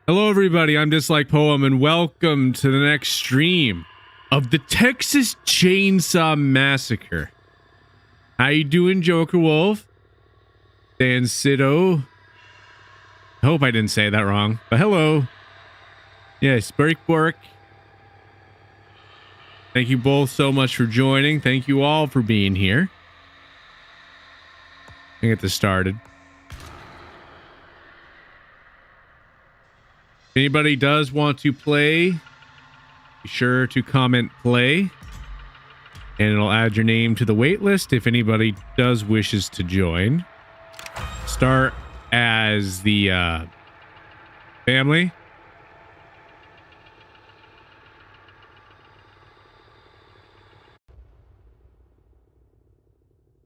Hello everybody, I'm Dislike Poem and welcome to the next stream of the Texas Chainsaw Massacre. How you doing, Joker Wolf? Dan Sido. I hope I didn't say that wrong, but hello. Yes, Bork. Thank you both so much for joining. Thank you all for being here. I'll get this started. If anybody does want to play, be sure to comment play and it'll add your name to the wait list if anybody does wishes to join. Start as the family.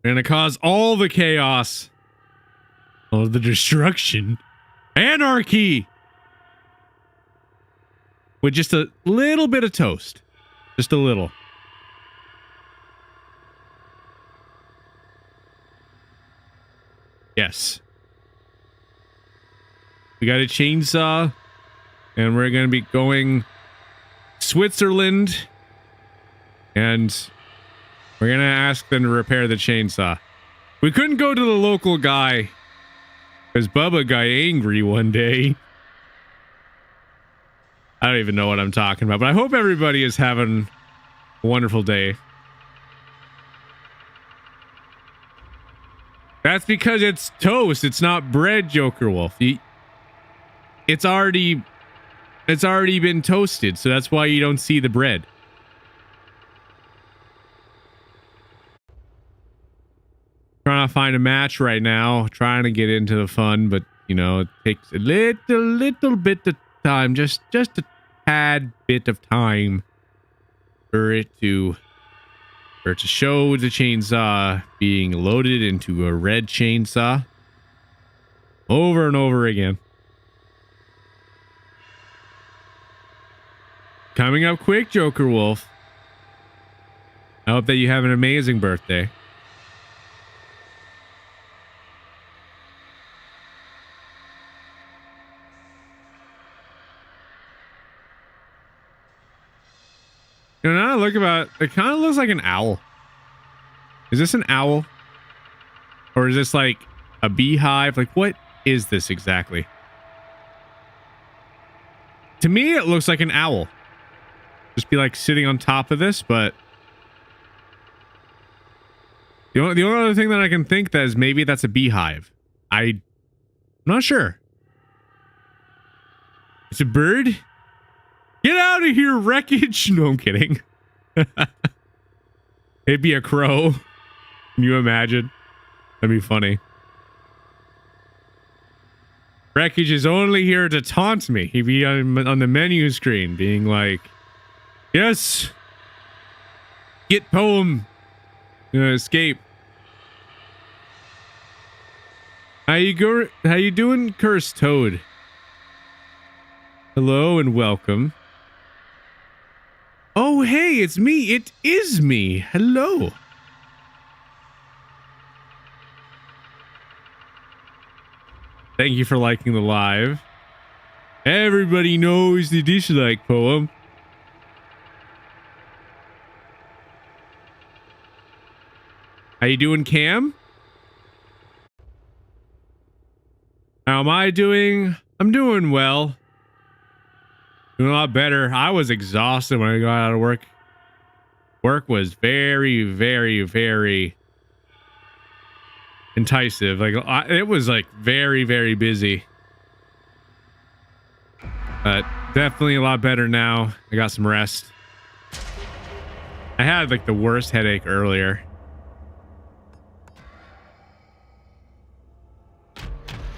We're gonna cause all the chaos, all the destruction, anarchy, with just a little bit of toast. Just a little. Yes. We got a chainsaw, and we're going to be going Switzerland, and we're going to ask them to repair the chainsaw. We couldn't go to the local guy because Bubba got angry one day. I don't even know what I'm talking about, but I hope everybody is having a wonderful day. That's because it's toast. It's not bread, Joker Wolf. It's already been toasted, so that's why you don't see the bread. Trying to find a match right now, trying to get into the fun, but you know, it takes a little bit of time, just a tad bit of time for it to show the chainsaw being loaded into a red chainsaw over and over again. Coming up quick, Joker Wolf. I hope that you have an amazing birthday. You know, now I look about it, kind of looks like an owl. Is this an owl? Or is this like a beehive? Like, what is this exactly? To me, it looks like an owl. Just be like sitting on top of this, but the only other thing that I can think that is maybe that's a beehive. I'm not sure. It's a bird? Get out of here, wreckage! No, I'm kidding. It'd be a crow. Can you imagine? That'd be funny. Wreckage is only here to taunt me. He'd be on the menu screen being like, yes, get poem, escape. How you doing, Cursed Toad? Hello and welcome. Oh, hey, it's me. It is me. Hello. Thank you for liking the live. Everybody knows the Dislike Poem. How you doing, Cam? How am I doing? I'm doing well. Doing a lot better. I was exhausted when I got out of work. Work was very, very, very enticing. Like, it was like very, very busy. But definitely a lot better now. I got some rest. I had like the worst headache earlier.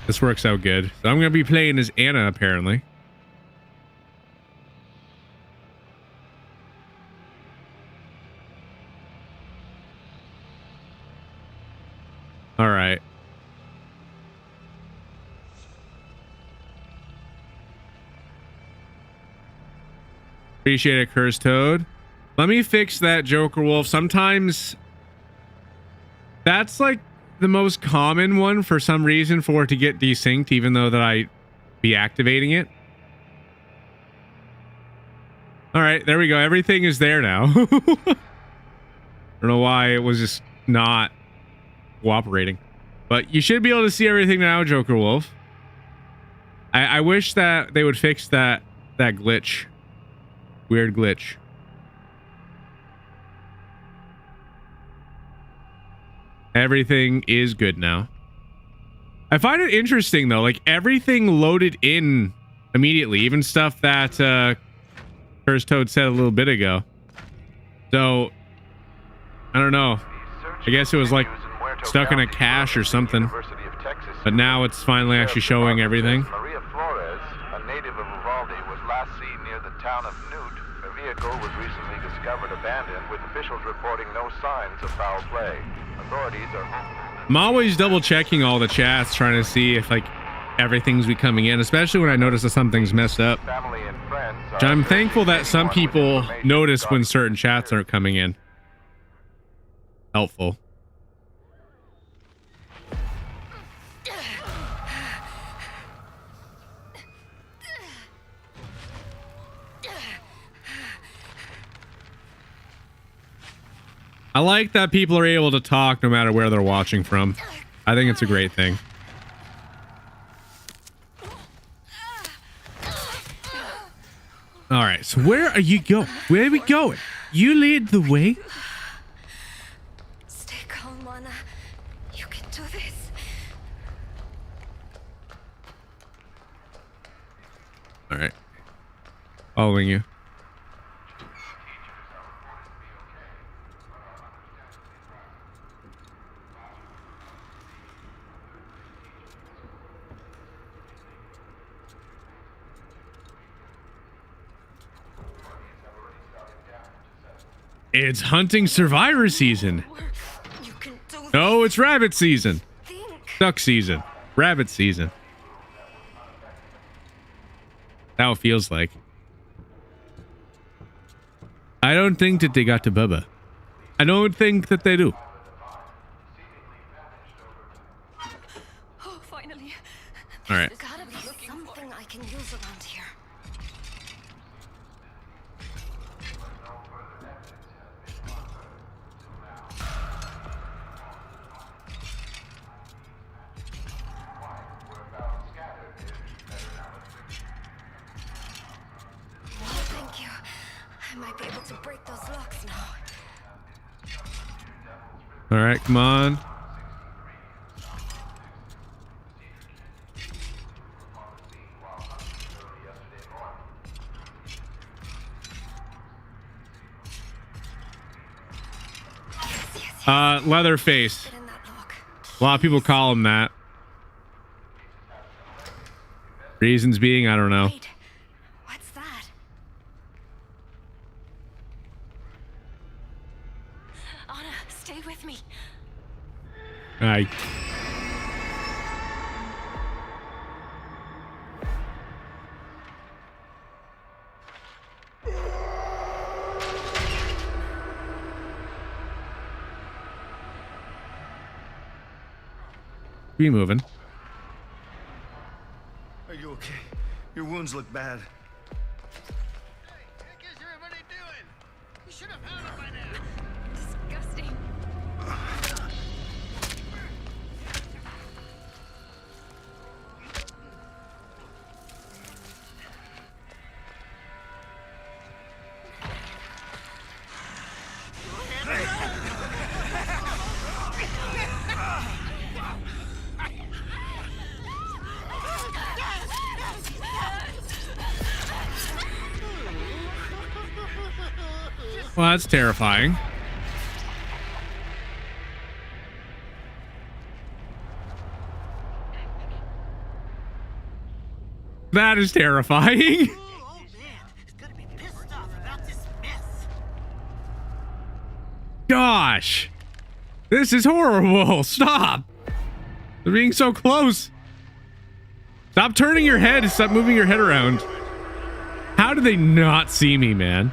This works out good. So I'm going to be playing as Anna, apparently. All right. Appreciate it, Cursed Toad. Let me fix that, Joker Wolf. Sometimes that's like the most common one for some reason for it to get desynced, even though that I be activating it. All right, there we go. Everything is there now. I don't know why it was just not cooperating, but you should be able to see everything now, Joker Wolf. I wish that they would fix that glitch. Weird glitch. Everything is good now. I find it interesting though, like everything loaded in immediately, even stuff that Cursed Toad said a little bit ago. So I don't know. I guess it was like stuck in a cache or something. But now it's finally actually showing everything. Maria Flores, a native of Uvalde, was last seen near the town of Newt. Her vehicle was recently discovered abandoned, with officials reporting no signs of foul play. Authorities are... I'm always double checking all the chats, trying to see if like everything's be coming in, especially when I notice that something's messed up. Family and friends Which I'm thankful that some people notice when certain chats aren't coming in. Helpful. I like that people are able to talk no matter where they're watching from. I think it's a great thing. All right, so where are you going? Where are we going? You lead the way. Stay calm, Mana. You can do this. All right. Following you. It's hunting survivor season. You can do this. No, it's rabbit season. Think. Duck season. Rabbit season. That's how it feels like. I don't think that they got to Bubba. I don't think that they do. Oh, finally. All right. There's gotta be something I can use around here. Thank you. I might be able to break those locks now. All right, come on. Leatherface. Get in that lock. A lot of people call him that. Reasons being, I don't know. Wait. What's that? Anna, stay with me. I be moving. Are you okay? Your wounds look bad. Heck is everybody doing? You should have found it by now. Disgusting. Well, that's terrifying. That is terrifying. Oh man, he's gonna be pissed off about this mess. Gosh. This is horrible. Stop. They're being so close. Stop turning your head. Stop moving your head around. How do they not see me, man?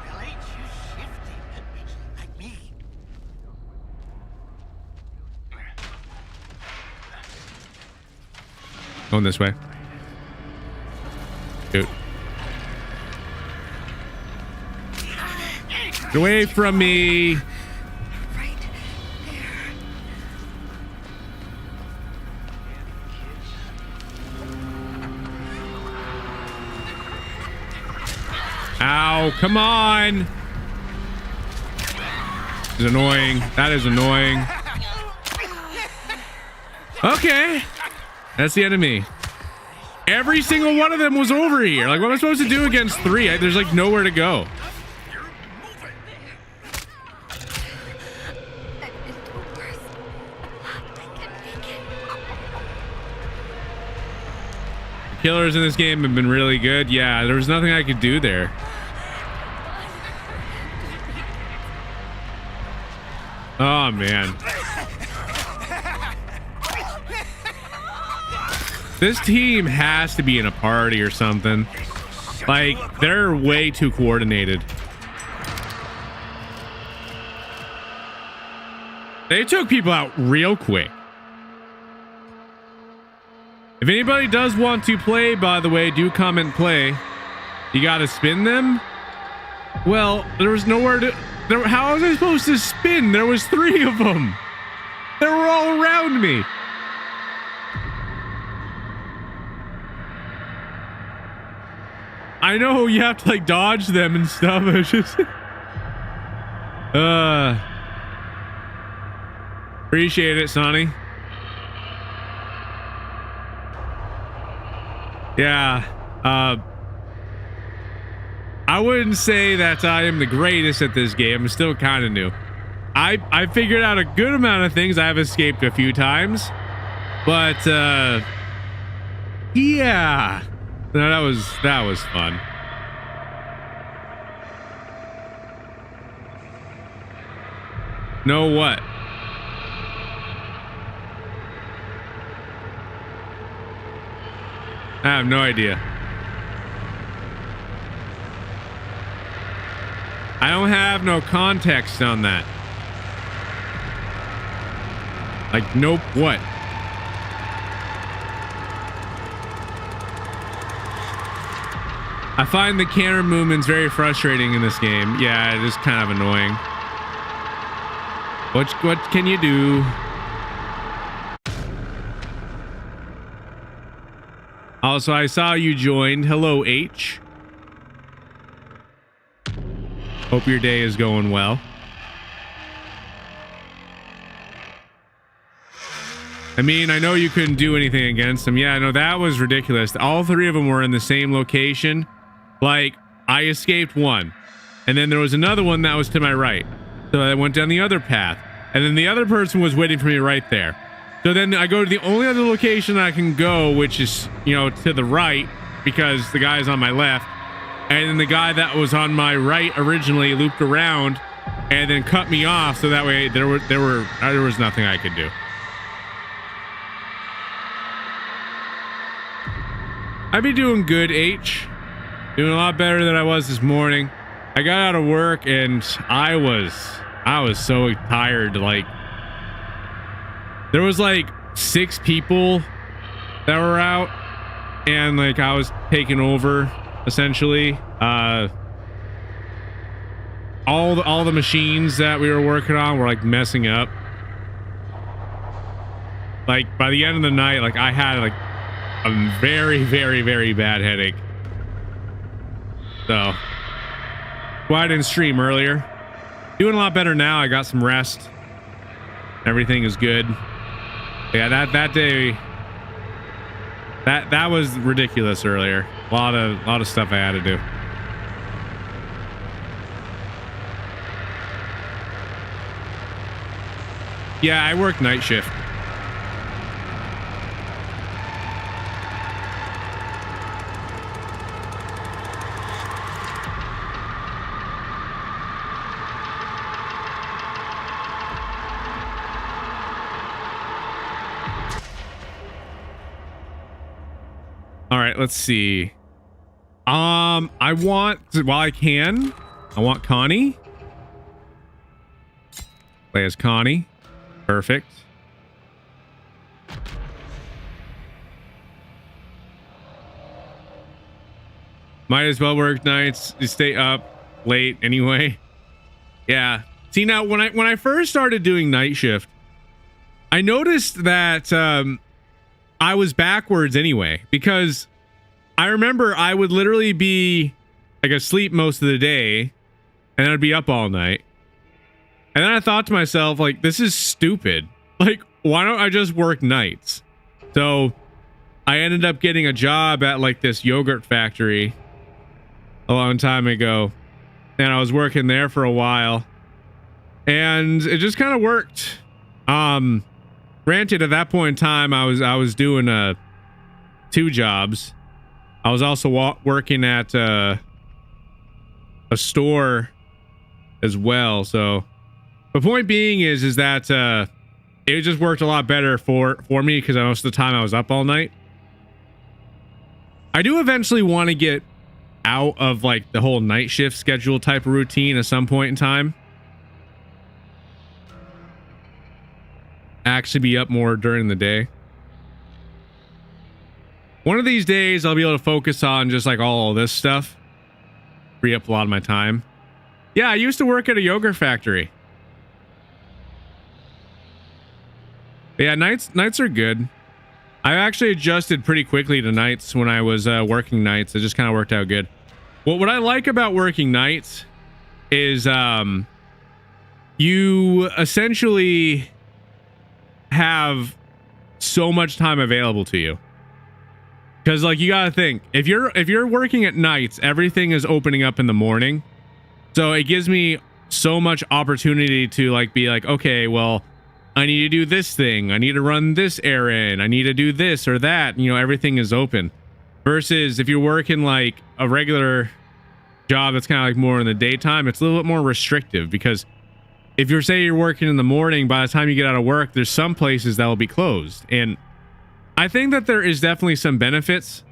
Well, ain't you shifty? Like me. Going this way. Dude. away from me. Right there. Ow, come on. This is annoying. That is annoying. Okay. That's the enemy. Every single one of them was over here. Like, what am I supposed to do against 3? There's like nowhere to go. Killers in this game have been really good. Yeah, there was nothing I could do there. Oh, man. This team has to be in a party or something. Like, they're way too coordinated. They took people out real quick. If anybody does want to play, by the way, do comment play. You got to spin them? Well, there was nowhere to... how was I supposed to spin? There was 3 of them. They were all around me. I know you have to like dodge them and stuff. It's just... appreciate it, Sonny. Yeah. I wouldn't say that I am the greatest at this game. I'm still kind of new. I figured out a good amount of things. I've escaped a few times, but yeah, no, that was fun. Know what? I have no idea. I don't have no context on that. Like, nope, what? I find the camera movements very frustrating in this game. Yeah, it is kind of annoying. What can you do? Also, I saw you joined. Hello, H. Hope your day is going well. I mean, I know you couldn't do anything against them. Yeah, no, that was ridiculous. All 3 of them were in the same location. Like, I escaped one, and then there was another one that was to my right. So I went down the other path, and then the other person was waiting for me right there. So then I go to the only other location I can go, which is, you know, to the right, because the guy's on my left. And then the guy that was on my right originally looped around and then cut me off. So that way there was nothing I could do. I'd be doing good, H. Doing a lot better than I was this morning. I got out of work and I was so tired. Like, there was like 6 people that were out, and like I was taking over essentially. All the machines that we were working on were like messing up. Like, by the end of the night, like I had like a very, very, very bad headache. So why I didn't stream earlier. Doing a lot better now. I got some rest. Everything is good. Yeah, that day, that was ridiculous earlier. A lot of stuff I had to do. Yeah, I work night shift. All right, let's see. I want, while I can, I want Connie. Play as Connie. Perfect. Might as well work nights. You stay up late anyway. Yeah. See, now when I first started doing night shift, I noticed that I was backwards anyway, because I remember I would literally be like asleep most of the day and then I'd be up all night. And then I thought to myself, like, this is stupid. Like, why don't I just work nights? So I ended up getting a job at like this yogurt factory a long time ago. And I was working there for a while. And it just kind of worked. Granted, at that point in time, I was doing 2 jobs. I was also working at a store as well. So the point being is that it just worked a lot better for me because most of the time I was up all night. I do eventually want to get out of like the whole night shift schedule type of routine at some point in time. Actually be up more during the day. One of these days I'll be able to focus on just like all this stuff. Free up a lot of my time. Yeah, I used to work at a yogurt factory. Yeah, nights are good. I actually adjusted pretty quickly to nights when I was working nights. It just kind of worked out good. Well, what I like about working nights is you essentially have so much time available to you. Because like you gotta think, if you're working at nights, everything is opening up in the morning. So it gives me so much opportunity to like be like, okay, well, I need to do this thing. I need to run this errand. I need to do this or that. You know, everything is open. Versus if you're working like a regular job that's kind of like more in the daytime, it's a little bit more restrictive because if you're say you're working in the morning, by the time you get out of work, there's some places that will be closed. And I think that there is definitely some benefits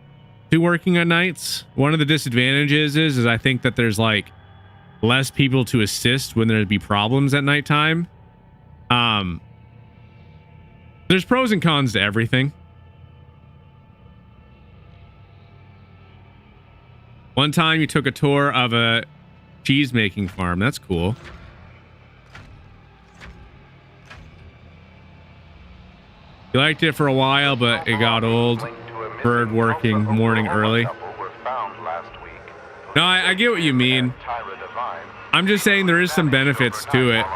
to working at nights. One of the disadvantages is I think that there's like less people to assist when there'd be problems at nighttime. There's pros and cons to everything. One time you took a tour of a cheese making farm. That's cool. You liked it for a while, but it got old. Bird working morning early. No, I get what you mean. I'm just saying there is some benefits to it.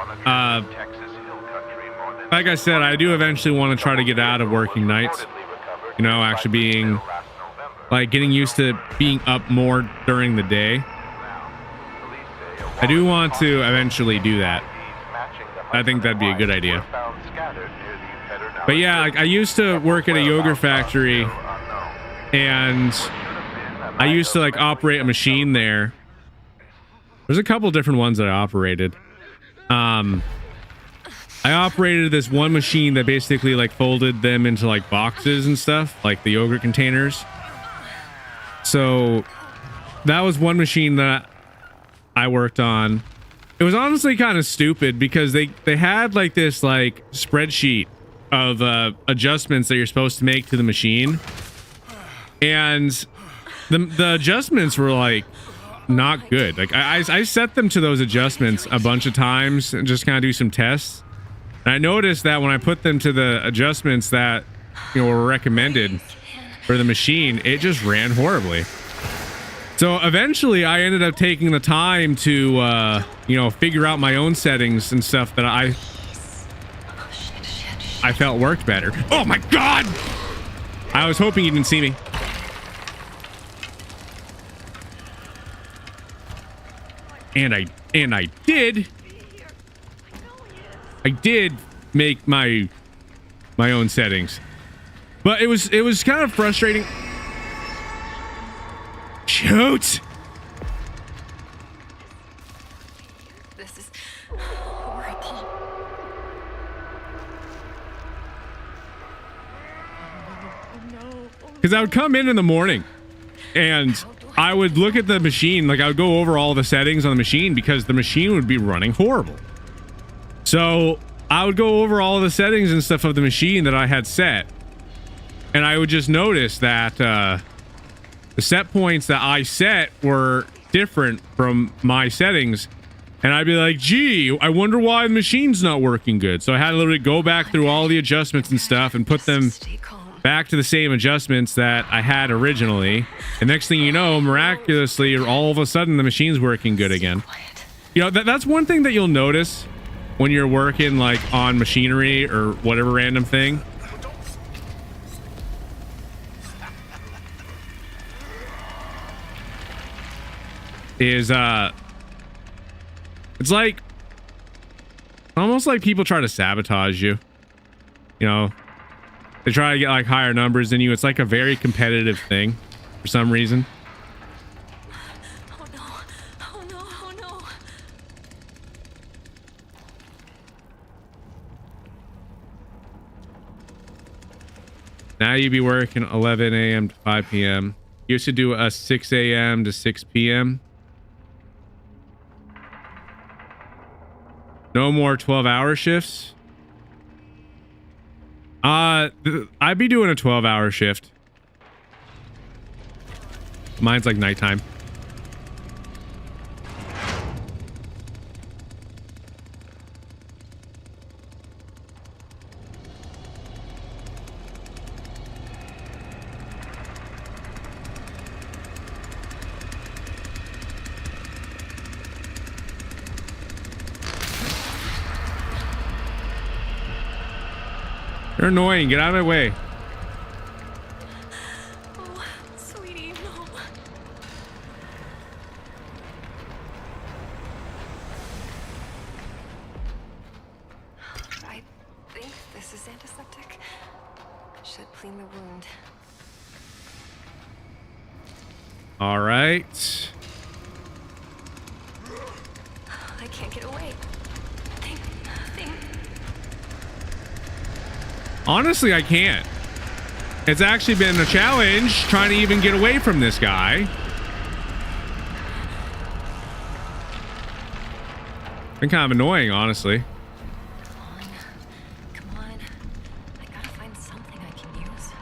Like I said, I do eventually want to try to get out of working nights. You know, actually being like getting used to being up more during the day. I do want to eventually do that. I think that'd be a good idea. But yeah, like I used to work at a yogurt factory and I used to like operate a machine there. There's a couple different ones that I operated. I operated this one machine that basically like folded them into like boxes and stuff, like the yogurt containers. So that was one machine that I worked on. It was honestly kind of stupid because they had like this like spreadsheet of adjustments that you're supposed to make to the machine, and the adjustments were like not good. Like I set them to those adjustments a bunch of times and just kind of do some tests. And I noticed that when I put them to the adjustments that, you know, were recommended for the machine, it just ran horribly. So eventually I ended up taking the time to, you know, figure out my own settings and stuff that I felt worked better. Oh my God! I was hoping you didn't see me. And I did. I did make my own settings, but it was kind of frustrating. Shoot! This is horrible. Because I would come in the morning and I would look at the machine, like I would go over all the settings on the machine because the machine would be running horrible. So I would go over all the settings and stuff of the machine that I had set, and I would just notice that the set points that I set were different from my settings, And I'd be like, gee, I wonder why the machine's not working good. So I had to literally go back through all the adjustments and stuff and put them Stay calm. back to the same adjustments that I had originally. And next thing you know, miraculously, all of a sudden, the machine's working good again. Quiet. You know, that's one thing that you'll notice when you're working like on machinery or whatever random thing. Is it's like almost like people try to sabotage you. You know, they try to get like higher numbers than you. It's like a very competitive thing for some reason. Oh no. Oh no. Oh no. Now you'd be working 11 a.m. to 5 p.m. Used to do a 6 a.m. to 6 p.m. No more 12-hour shifts. I'd be doing a 12-hour shift. Mine's like nighttime. You're annoying. Get out of my way. Oh, sweetie, no. I think this is antiseptic. Should clean the wound. All right. I can't get away. Think. Honestly, I can't. It's actually been a challenge trying to even get away from this guy. Been kind of annoying, honestly. Come on. I gotta find something I can use.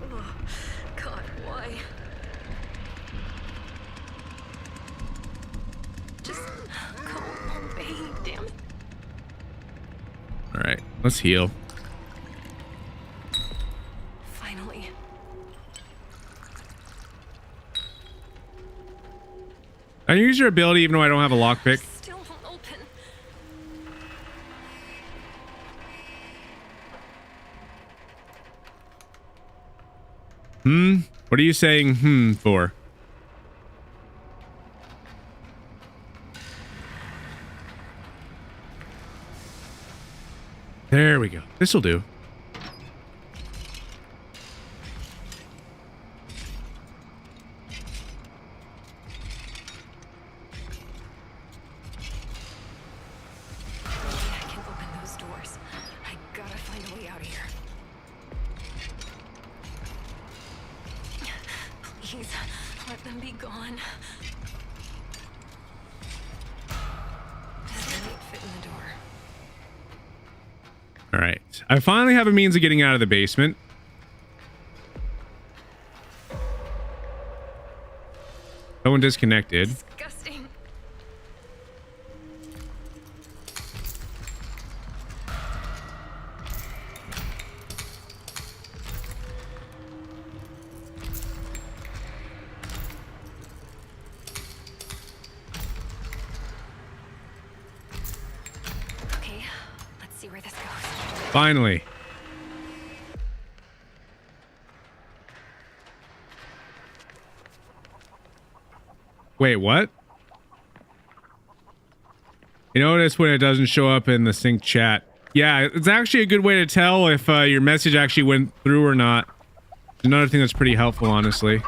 Oh, God, why? Just go away, damn it. All right, let's heal. Finally. I use your ability even though I don't have a lockpick. Still won't open. What are you saying for? There we go. This'll do. Maybe I can open those doors. I gotta find a way out of here. Please, let them be gone. Does the light fit in the door? All right. I finally have a means of getting out of the basement. Someone disconnected. Disgusting. Okay, let's see where this goes. Finally. Wait, what? You notice when it doesn't show up in the sync chat. Yeah, it's actually a good way to tell if your message actually went through or not. Another thing that's pretty helpful, honestly.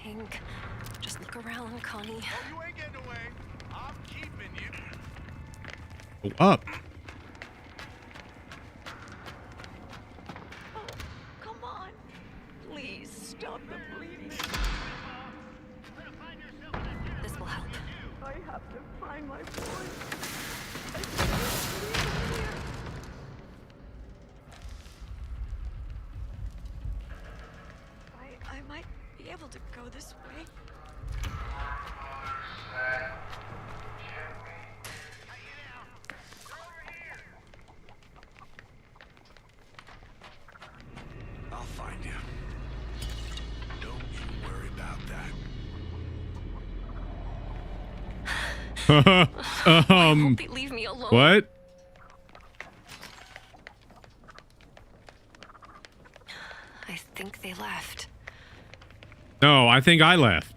Think. Just look around, Connie. You ain't getting away. I'm keeping you. Go up. Come on. Please stop the bleeding. This will help. I have to find my boy. I can't leave him here. I might be able to go this way. I'll find you. Don't you worry about that. I hope they leave me alone. What? I think they left. No, I think I left.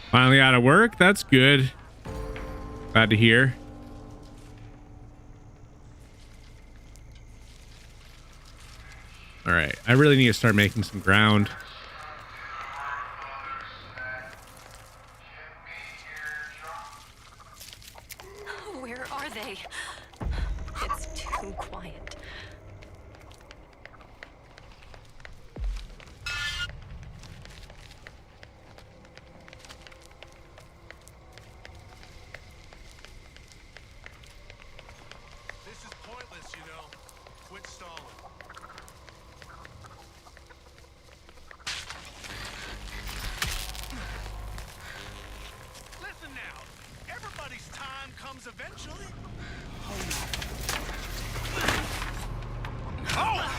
Finally out of work. That's good. Glad to hear. All right. I really need to start making some ground. Where are they? It's too quiet. This is pointless, you know. Quit stalling. Listen now. Everybody's time comes eventually. Oh!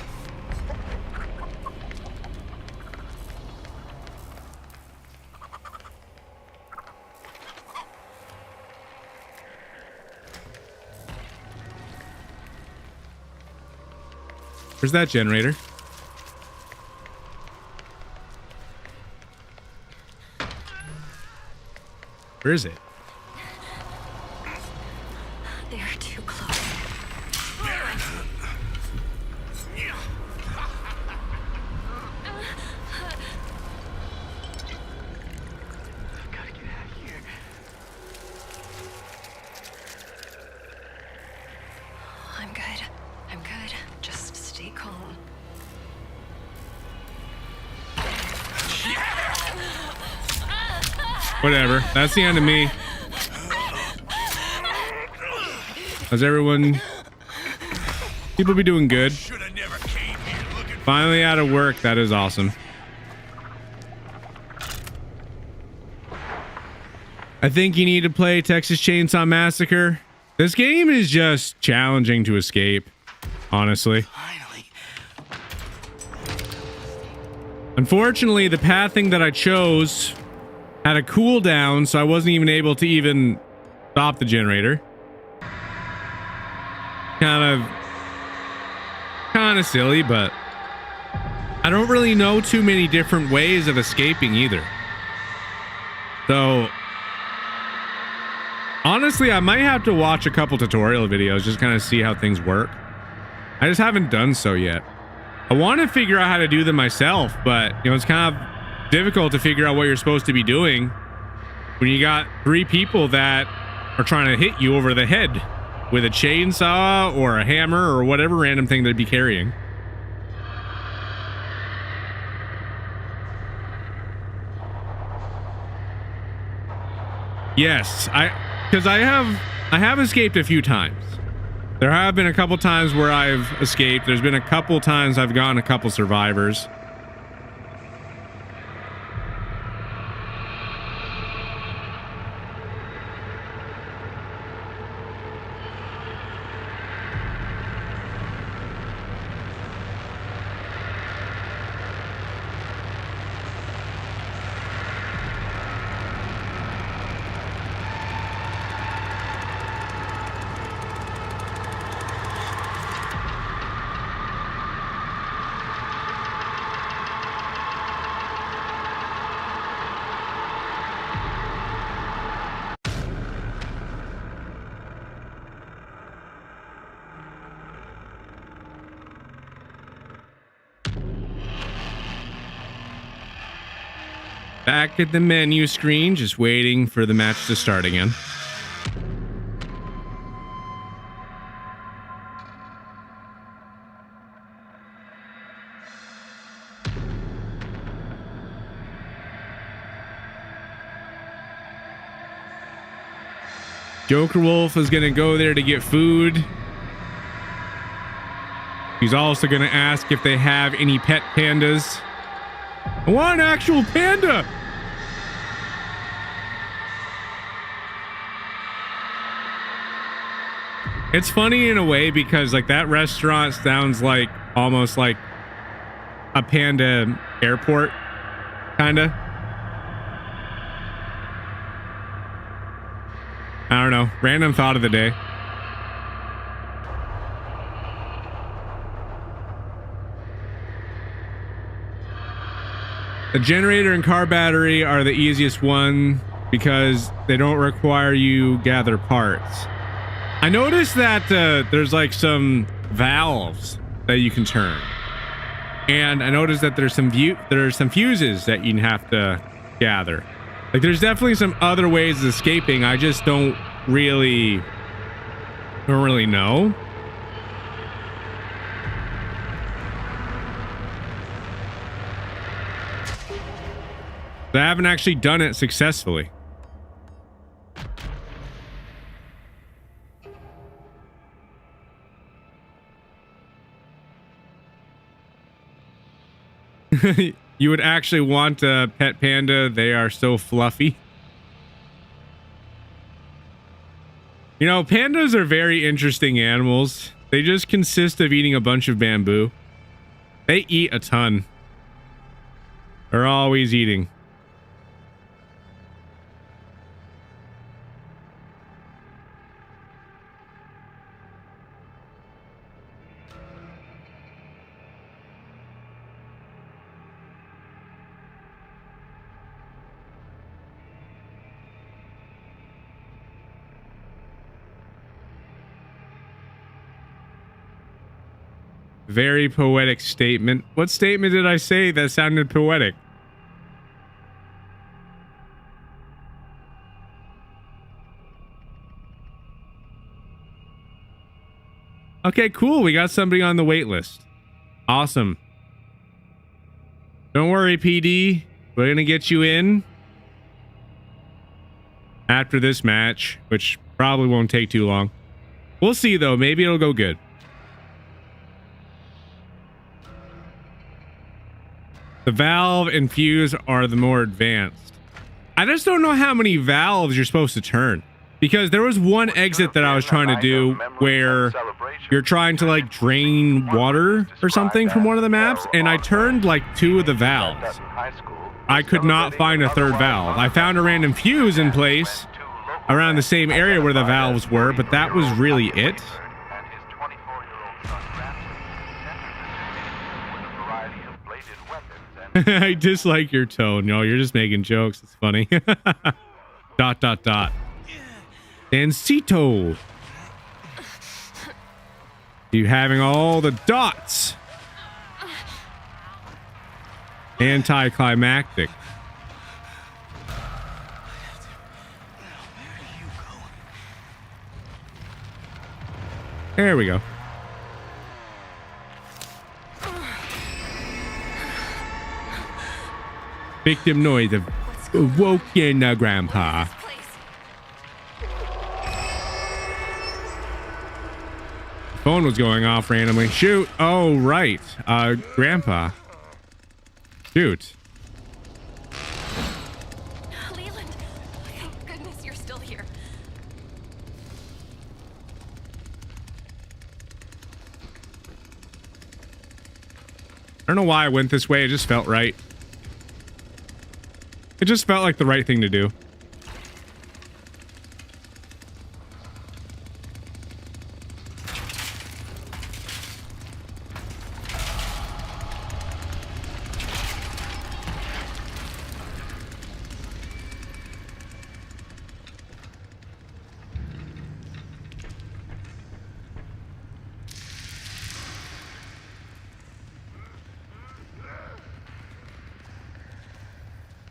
Where's that generator? Where is it? They're too close. Gotta get out of here. I'm good. I'm good. Just stay calm. Whatever. That's the end of me. How's everyone? People be doing good. Should have never came here looking. Finally out of work. That is awesome. I think you need to play Texas Chainsaw Massacre. This game is just challenging to escape, honestly. Finally. Unfortunately, the pathing that I chose had a cooldown, so I wasn't even able to even stop the generator. Kind of silly, but I don't really know too many different ways of escaping either. So honestly, I might have to watch a couple tutorial videos, just kind of see how things work. I just haven't done so yet. I want to figure out how to do them myself, but you know, it's kind of difficult to figure out what you're supposed to be doing when you got 3 people that are trying to hit you over the head with a chainsaw or a hammer or whatever random thing they'd be carrying. Yes, because I have escaped a few times. There have been a couple times where I've escaped. There's been a couple times I've gotten a couple survivors. Back at the menu screen, just waiting for the match to start again. Joker Wolf is going to go there to get food. He's also going to ask if they have any pet pandas. I want an actual panda. It's funny in a way because like that restaurant sounds like almost like a panda airport, kind of. I don't know. Random thought of the day. The generator and car battery are the easiest one because they don't require you gather parts. I noticed that there's like some valves that you can turn. And I noticed that there's some fuses that you have to gather. Like there's definitely some other ways of escaping. I just don't really know. I haven't actually done it successfully. You would actually want a pet panda. They are so fluffy. You know, pandas are very interesting animals. They just consist of eating a bunch of bamboo. They eat a ton. They're always eating. Very poetic statement. What statement did I say that sounded poetic? Okay, cool. We got somebody on the wait list. Awesome. Don't worry, PD. We're going to get you in after this match, which probably won't take too long. We'll see, though. Maybe it'll go good. The valve and fuse are the more advanced. I just don't know how many valves you're supposed to turn. Because there was one exit that I was trying to do where you're trying to like drain water or something from one of the maps, and I turned like 2 of the valves. I could not find a 3rd valve. I found a random fuse in place around the same area where the valves were, but that was really it. I dislike your tone. No, you're just making jokes. It's funny. ... Dancito. You having all the dots. Anticlimactic. There we go. Victim noise of awoken grandpa. Phone was going off randomly. Shoot. Oh, right. Grandpa. Shoot. Leland, thank goodness you're still here. I don't know why I went this way. It just felt right. It just felt like the right thing to do.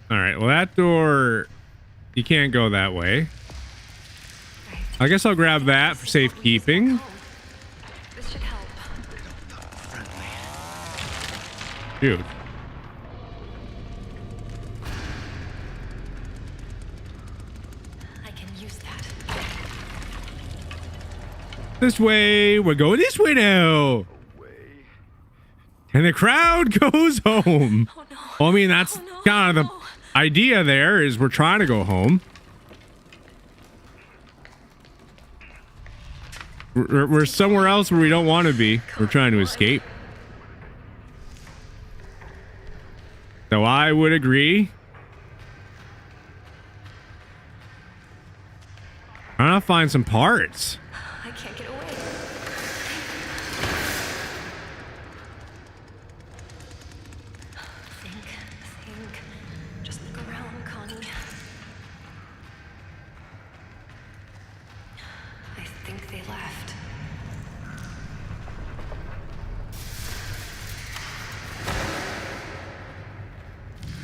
All All right. Well, that door, you can't go that way. I guess I'll grab that for safekeeping. This should help. Dude. I can use that. This way. We're going this way now. And the crowd goes home. Oh no. Well, I mean, that's Oh, no. kind of the idea there is we're trying to go home. We're somewhere else where we don't want to be. We're trying to escape. So I would agree. I'm trying to find some parts. I can't get away. Think. Just look around, Connie. I think they left.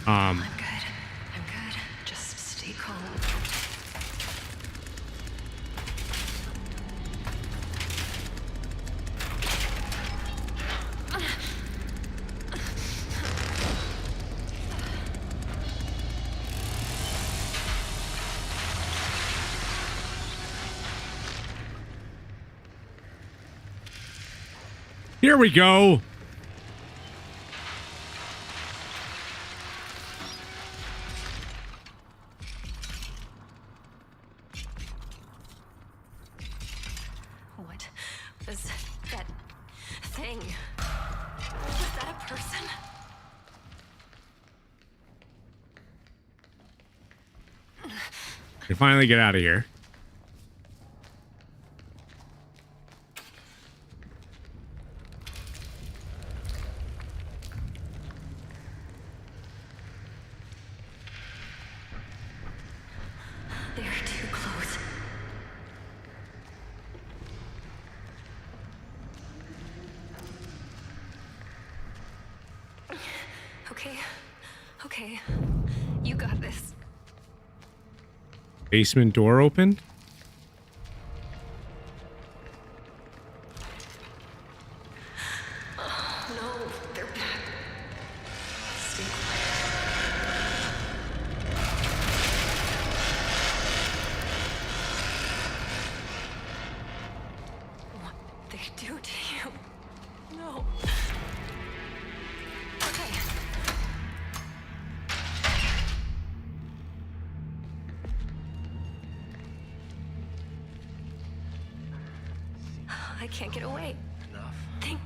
I'm good. Just stay calm. Here we go. What was that thing? Was that a person? We finally get out of here. They're too close. Okay. You got this. Basement door open. No, they're back. Stay quiet. What they do to you? No. Okay. I can't get away. Enough. Think.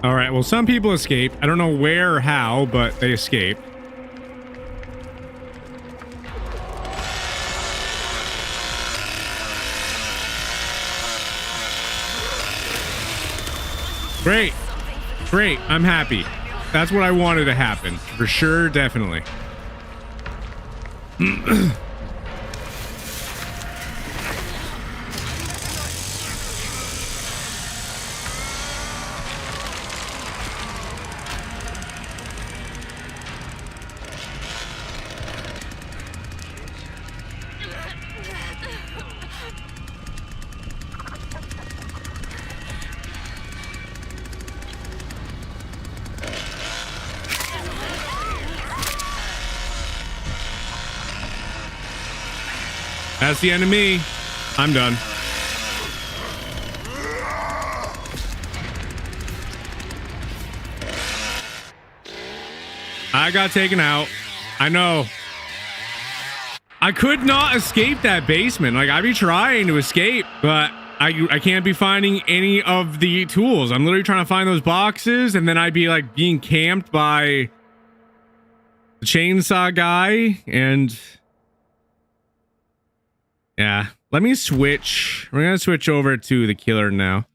All right. Well, some people escaped. I don't know where or how, but they escaped. Great. I'm happy. That's what I wanted to happen. For sure, definitely. That's the end of me. I'm done. I got taken out. I know. I could not escape that basement. Like, I'd be trying to escape, but I can't be finding any of the tools. I'm literally trying to find those boxes, and then I'd be like being camped by the chainsaw guy, and yeah. Let me switch. We're gonna switch over to the killer now.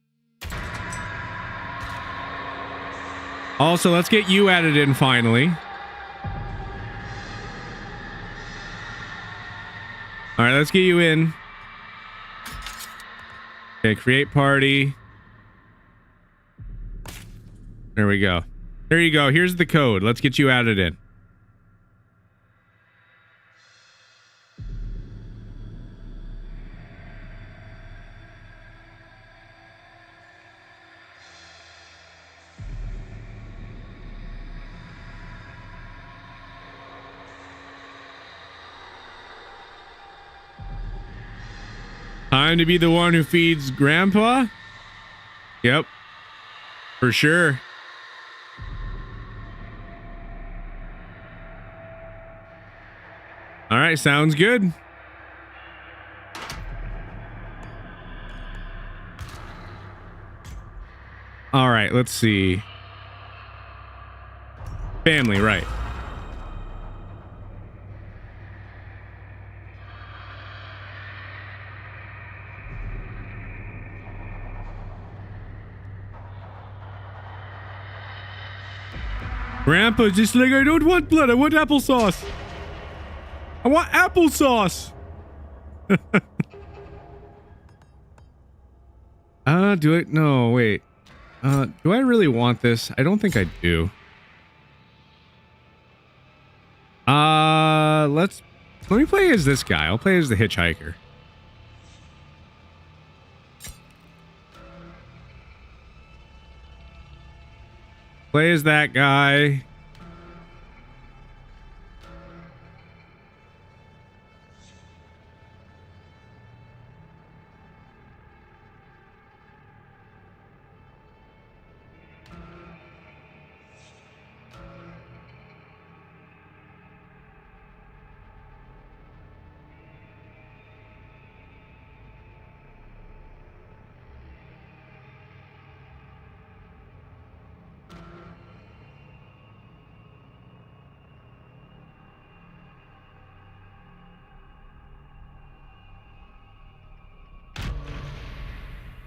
Also, let's get you added in finally. All right, let's get you in. Okay, create party. There we go. There you go. Here's the code. Let's get you added in. Time to be the one who feeds Grandpa? Yep. For sure. All right, sounds good. All right, let's see. Family, right. Grandpa just like, I don't want blood, I want applesauce. I want applesauce. Do I? No, wait. Do I really want this? I don't think I do. Let me play as this guy. I'll play as the hitchhiker. Play as that guy.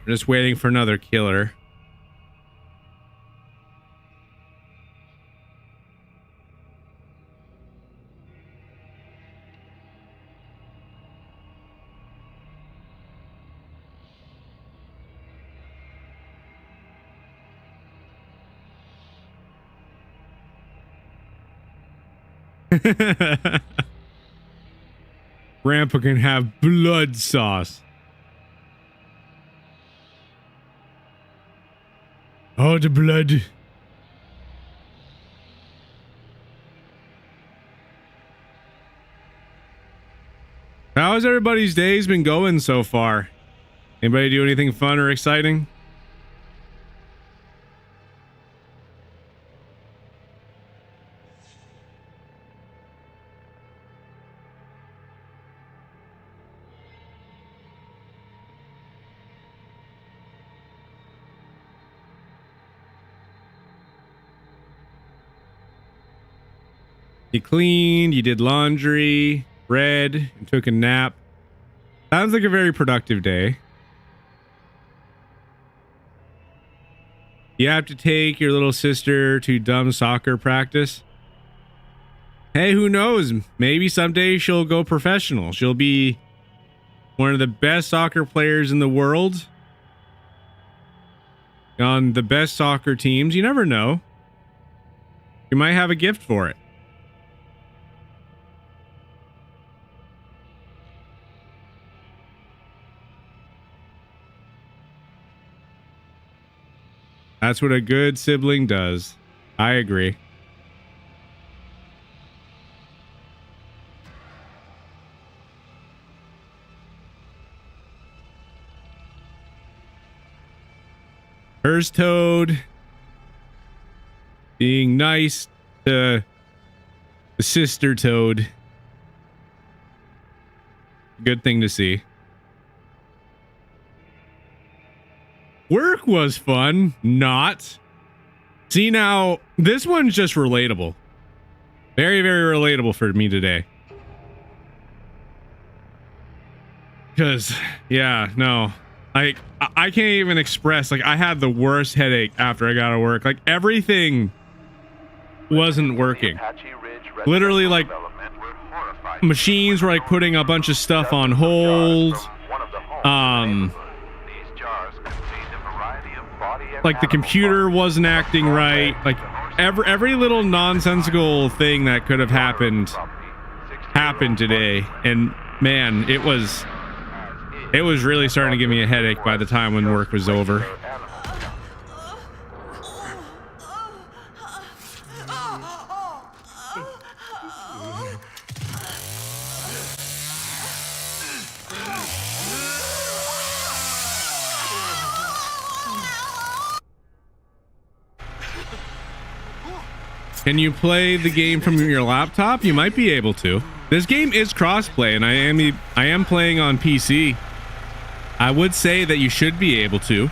We're just waiting for another killer. Grandpa can have blood sauce. Oh, the blood. How's everybody's days been going so far? Anybody do anything fun or exciting? You cleaned, you did laundry, read, and took a nap. Sounds like a very productive day. You have to take your little sister to dumb soccer practice. Hey, who knows? Maybe someday she'll go professional. She'll be one of the best soccer players in the world. On the best soccer teams. You never know. You might have a gift for it. That's what a good sibling does. I agree. Here's Toad being nice to the sister Toad. Good thing to see. Work was fun. Not. See, now, this one's just relatable. Very, very relatable for me today. Because, yeah, no. Like, I can't even express. Like, I had the worst headache after I got to work. Like, everything wasn't working. Literally, like, machines were like putting a bunch of stuff on hold. Like the computer wasn't acting right. Like every little nonsensical thing that could have happened today. And man, it was really starting to give me a headache by the time when work was over. Can you play the game from your laptop? You might be able to. This game is crossplay, and I am playing on PC. I would say that you should be able to.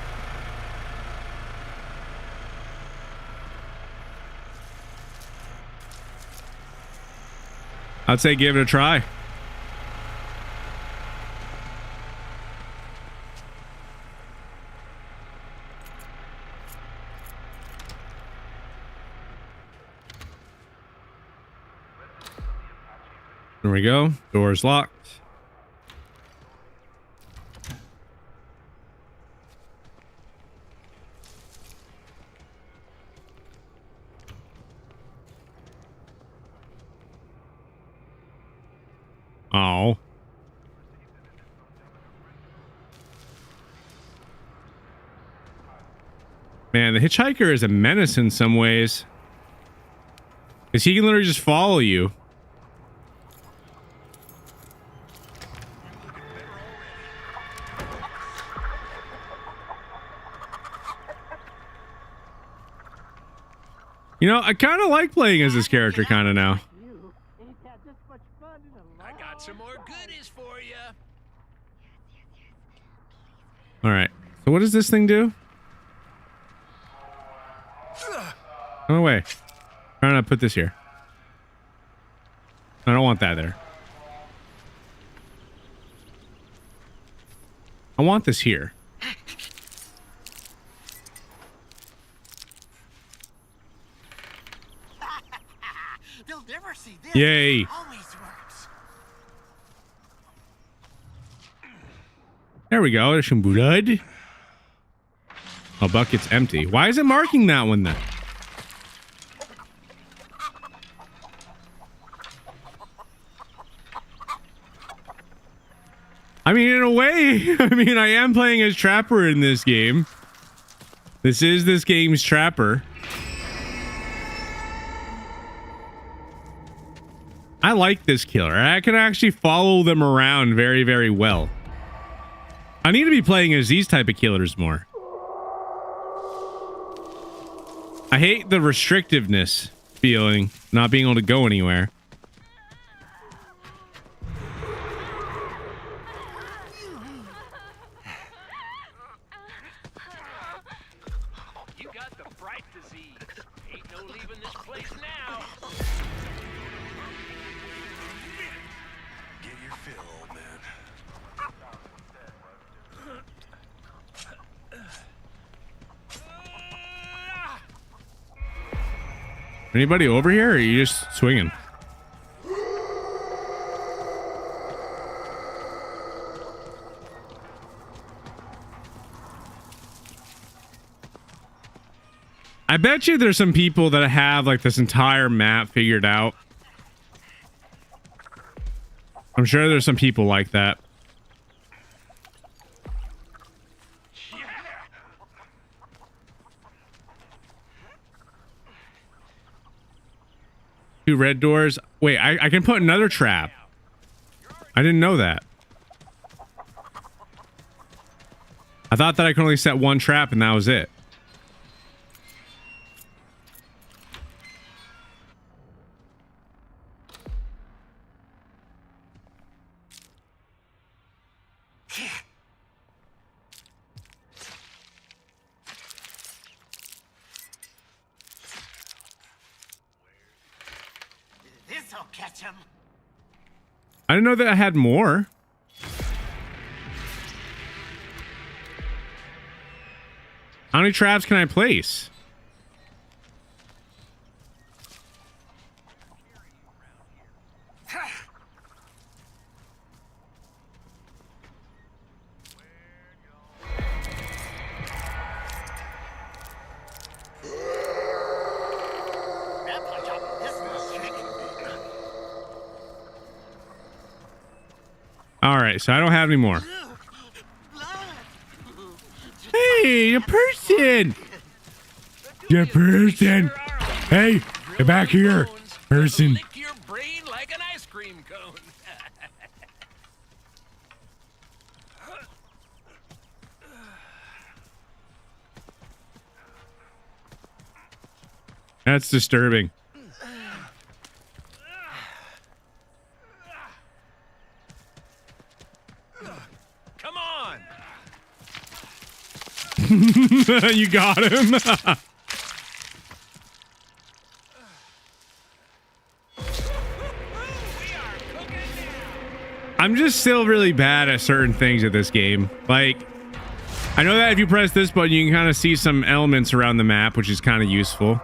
I'd say give it a try. There we go. Door's locked. Oh. Man, the hitchhiker is a menace in some ways. Because he can literally just follow you. You know, I kind of like playing as this character kind of now. I got some more goodies for you. All right. So what does this thing do? Come away. I'm trying to put this here. I don't want that there. I want this here. They'll never see this. Yay. Always works. There we go. There's some blood. Oh, bucket's empty. Why is it marking that one then? I mean, in a way, I am playing as Trapper in this game. This is this game's Trapper. I like this killer. I can actually follow them around very, very well. I need to be playing as these type of killers more. I hate the restrictiveness feeling, not being able to go anywhere. You got the fright disease. Ain't no leaving this place now. Get your fill, old man. Anybody over here, or are you just swinging? I bet you there's some people that have like this entire map figured out. I'm sure there's some people like that. Two red doors. Wait, I can put another trap. I didn't know that. I thought that I could only set one trap and that was it. This'll catch him. I didn't know that I had more. How many traps can I place? All right, so I don't have any more. Hey, a person! The person! Hey, get back here, person! Lick your brain like an ice cream cone. That's disturbing. Come on. You got him. We are cooking now. I'm just still really bad at certain things at this game. Like, I know that if you press this button, you can kind of see some elements around the map, which is kind of useful.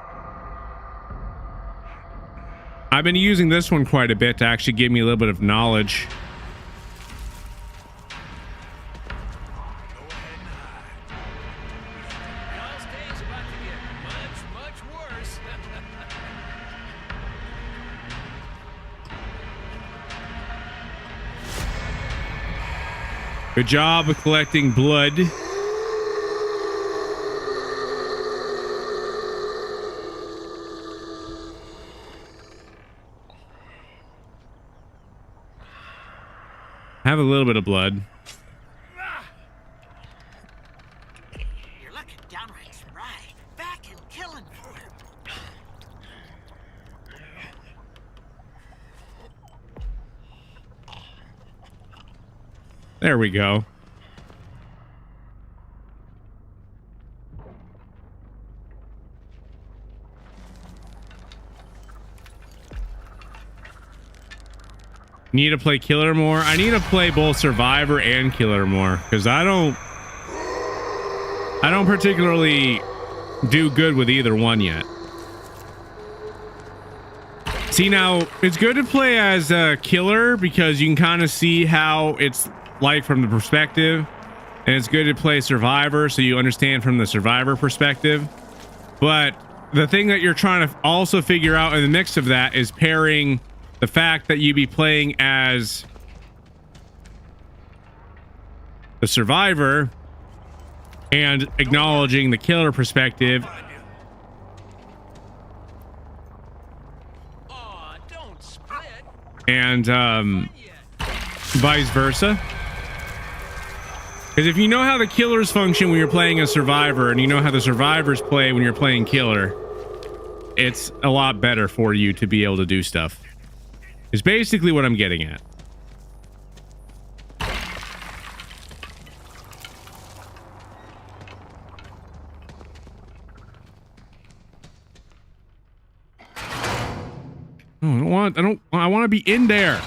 I've been using this one quite a bit to actually give me a little bit of knowledge. Y'all's day's about to get much worse. Good job of collecting blood. Have a little bit of blood. You're looking downright spry. Back and killing for him. There we go. Need to play Killer more. I need to play both Survivor and Killer more because I don't particularly do good with either one yet. See, now it's good to play as a Killer because you can kind of see how it's like from the perspective, and it's good to play Survivor so you understand from the Survivor perspective. But the thing that you're trying to also figure out in the mix of that is pairing the fact that you be playing as the Survivor and acknowledging the Killer perspective. Aw, don't split. And vice versa. Because if you know how the Killers function when you're playing a Survivor, and you know how the Survivors play when you're playing Killer, it's a lot better for you to be able to do stuff. Is basically what I'm getting at. Oh, I want to be in there.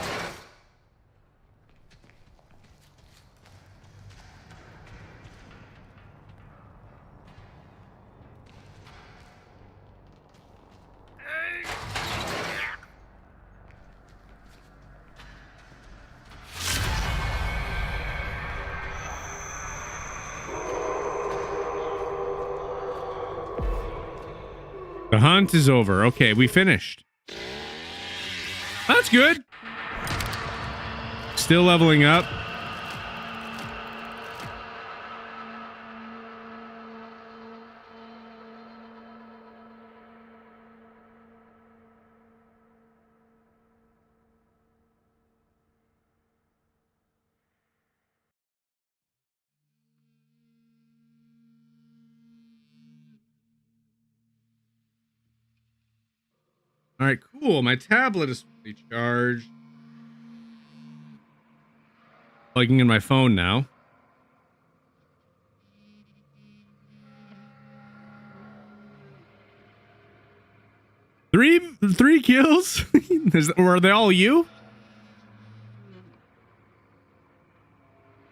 The hunt is over. Okay, we finished. That's good. Still leveling up. All right, cool. My tablet is fully charged. Plugging in my phone now. Three kills? Or are they all you?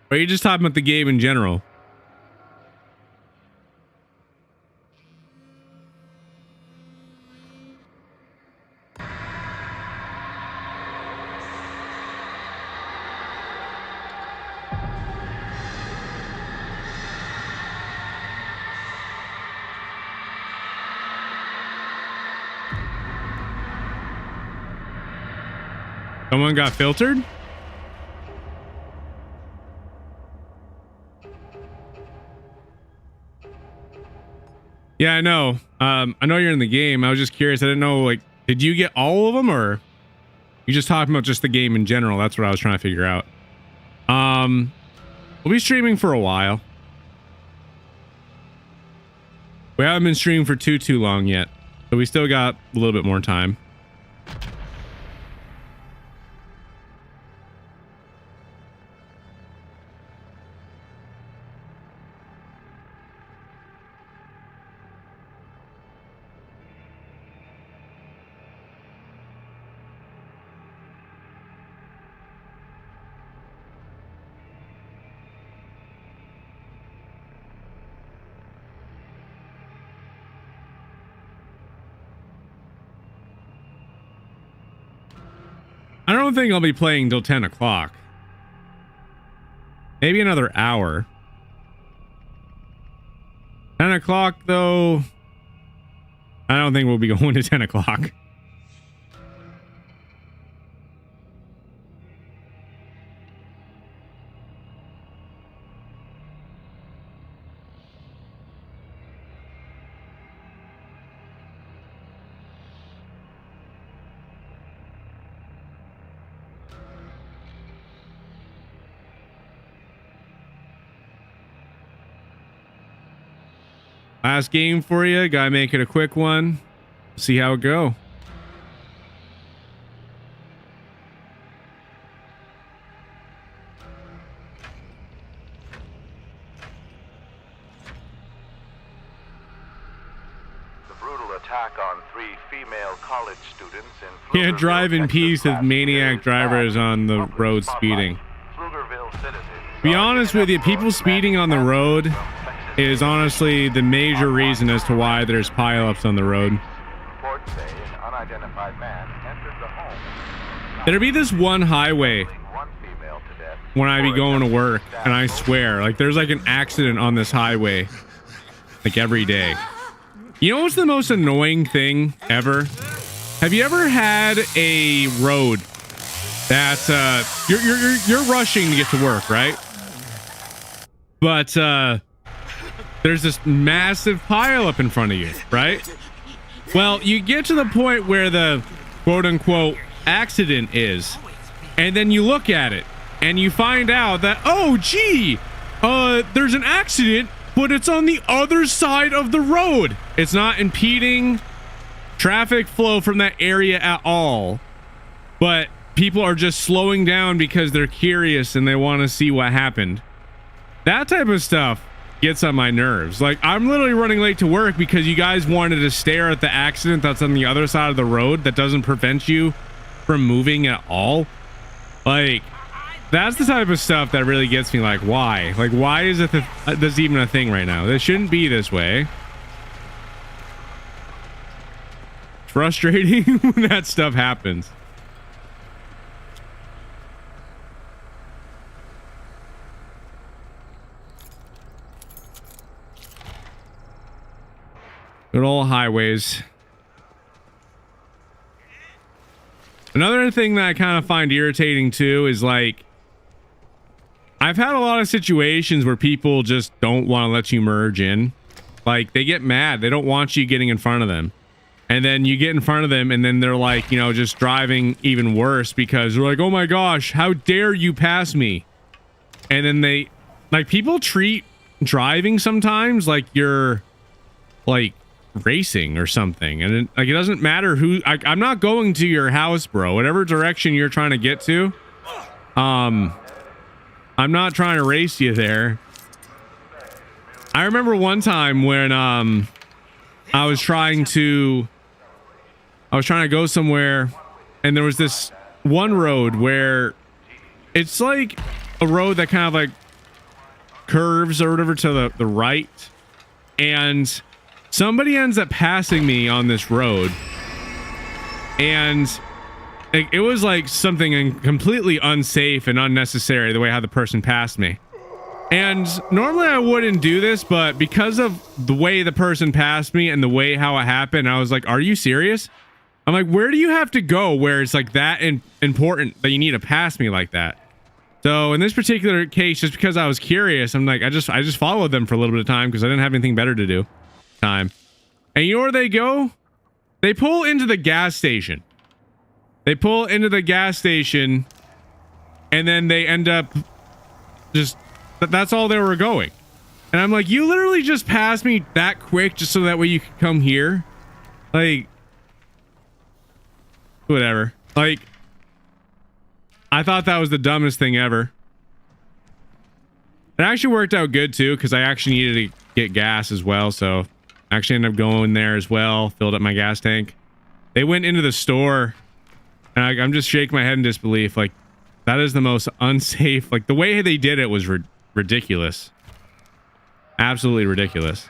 Or are you just talking about the game in general? Someone got filtered? Yeah, I know. I know you're in the game. I was just curious. I didn't know, like, did you get all of them, or you just talking about just the game in general? That's what I was trying to figure out. We'll be streaming for a while. We haven't been streaming for too long yet, so we still got a little bit more time. I don't think I'll be playing till 10 o'clock. Maybe another hour. 10 o'clock, though. I don't think we'll be going to 10 o'clock. Last game for you. Gotta make it a quick one. See how it go. The brutal attack on 3 female college students in Can't drive in peace with maniac drivers on the road speeding. Be honest with you, people speeding on the road is honestly the major reason as to why there's pileups on the road. Reports say an unidentified man entered the home. There'll be this one highway One female to death. when I be going to work, and I swear, like, there's like an accident on this highway like every day. You know what's the most annoying thing ever? Have you ever had a road that you're rushing to get to work, right? But there's this massive pile up in front of you, right? Well, you get to the point where the quote unquote accident is, and then you look at it and you find out that, oh gee, there's an accident, but it's on the other side of the road. It's not impeding traffic flow from that area at all, but people are just slowing down because they're curious and they want to see what happened. That type of stuff gets on my nerves. Like, I'm literally running late to work because you guys wanted to stare at the accident that's on the other side of the road that doesn't prevent you from moving at all. Like, that's the type of stuff that really gets me. Like, why? Like, why is it this even a thing right now? This shouldn't be this way. It's frustrating when that stuff happens. Good old highways. Another thing that I kind of find irritating too is, like, I've had a lot of situations where people just don't want to let you merge in. Like, they get mad. They don't want you getting in front of them. And then you get in front of them and then they're like, you know, just driving even worse because they're like, oh my gosh, how dare you pass me? And then they, like, people treat driving sometimes like you're, like, racing or something, and it doesn't matter who. I'm not going to your house, bro. Whatever direction you're trying to get to, I'm not trying to race you there. I remember one time when I was trying to go somewhere, and there was this one road where it's like a road that kind of like curves or whatever to the right, and somebody ends up passing me on this road, and it was like something completely unsafe and unnecessary the way how the person passed me. And normally I wouldn't do this, but because of the way the person passed me and the way how it happened, I was like, are you serious? I'm like, where do you have to go where it's like that important that you need to pass me like that? So in this particular case, just because I was curious, I'm like, I just followed them for a little bit of time because I didn't have anything better to do. And you know where they go? They pull into the gas station. They pull into the gas station, and then they end up just... That's all they were going. And I'm like, you literally just passed me that quick just so that way you could come here? Like... Whatever. Like... I thought that was the dumbest thing ever. It actually worked out good too, because I actually needed to get gas as well, so I actually ended up going there as well, filled up my gas tank. They went into the store, and I'm just shaking my head in disbelief. Like, that is the most unsafe. Like, the way they did it was ridiculous. Absolutely ridiculous.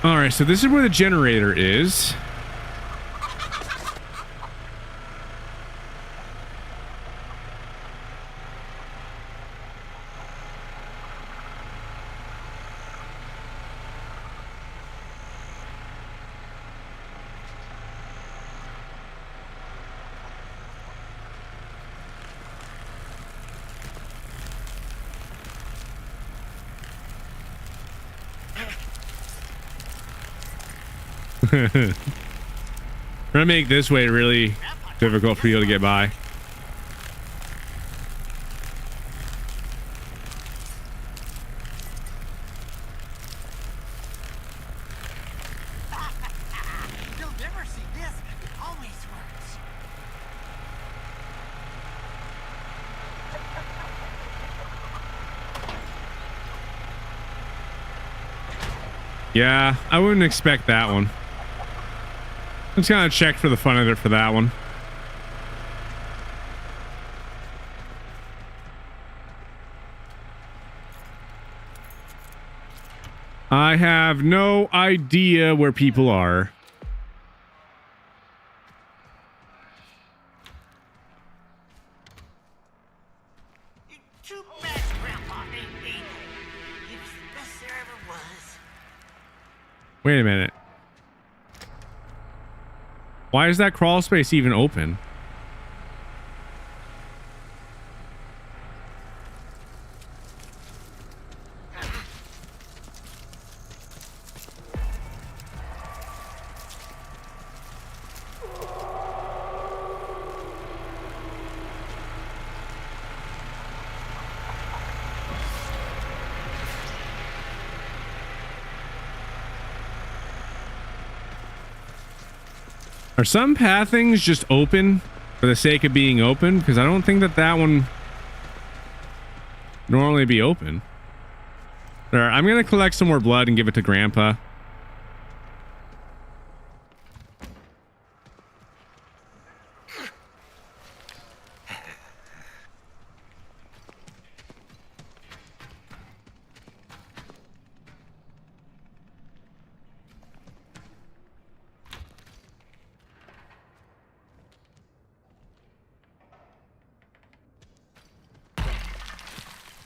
All right, so this is where the generator is. We're gonna make this way really difficult for you to get by. You'll never see this. It always works. Yeah, I wouldn't expect that one. I'm just gonna check for the fun of it for that one. I have no idea where people are. You're too bad Grandpa ain't able. He was the best there ever was. Wait a minute. Why is that crawl space even open? Are some pathings just open for the sake of being open? Because I don't think that that one normally be open. All right, I'm gonna collect some more blood and give it to Grandpa.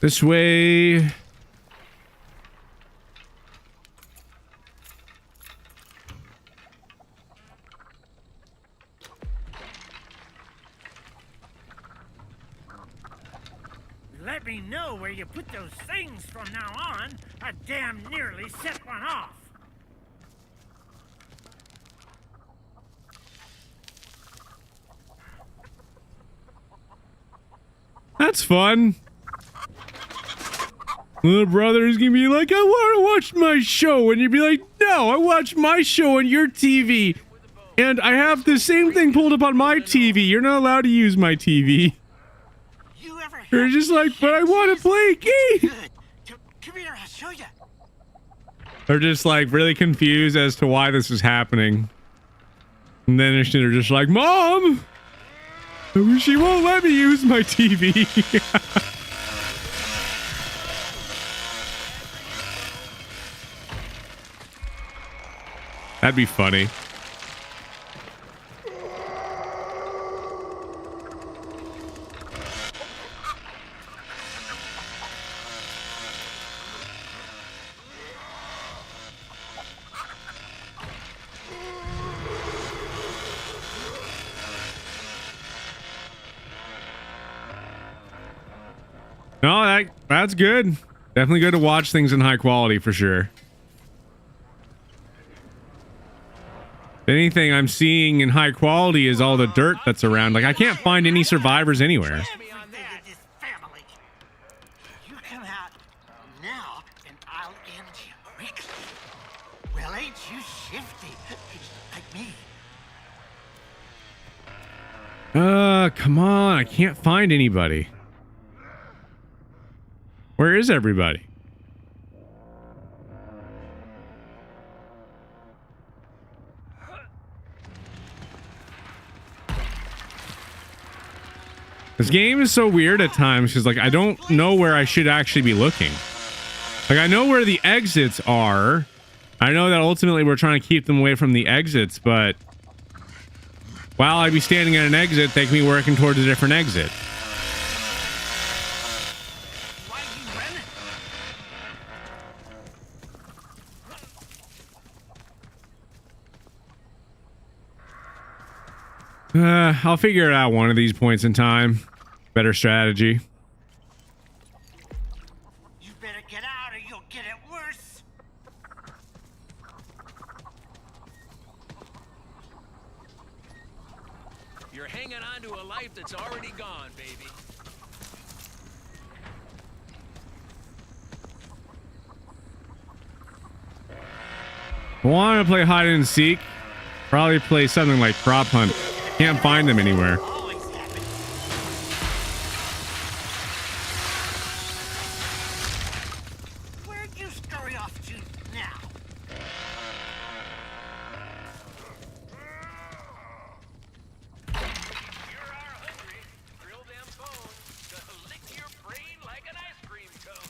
This way. Let me know where you put those things from now on. I damn nearly set one off. That's fun. Little brother's gonna be like, I want to watch my show. And you'd be like, no, I watch my show on your TV. And I have the same thing pulled up on my TV. You're not allowed to use my TV. You ever You're just like, but I want to play a game. Good. Come here, I'll show you. They're just like really confused as to why this is happening. And then they're just like, Mom, she won't let me use my TV. That'd be funny. right. That's good. Definitely good to watch things in high quality for sure. If anything I'm seeing in high quality is all the dirt that's around. Like, I can't find any survivors anywhere. Everything in this family. You come out now, and I'll end you quickly. Well, ain't you shifty? Like me. Come on. I can't find anybody. Where is everybody? This game is so weird at times because, like, I don't know where I should actually be looking. Like, I know where the exits are. I know that ultimately we're trying to keep them away from the exits, but while I'd be standing at an exit, they can be working towards a different exit. Why you running? I'll figure it out one of these points in time. Better strategy. You better get out or you'll get it worse. You're hanging on to a life that's already gone, baby. I want to play hide and seek. Probably play something like prop hunt. Can't find them anywhere. Always happens. Where'd you scurry off to now? You are hungry. Grill them bones. Lick your brain like an ice cream cone.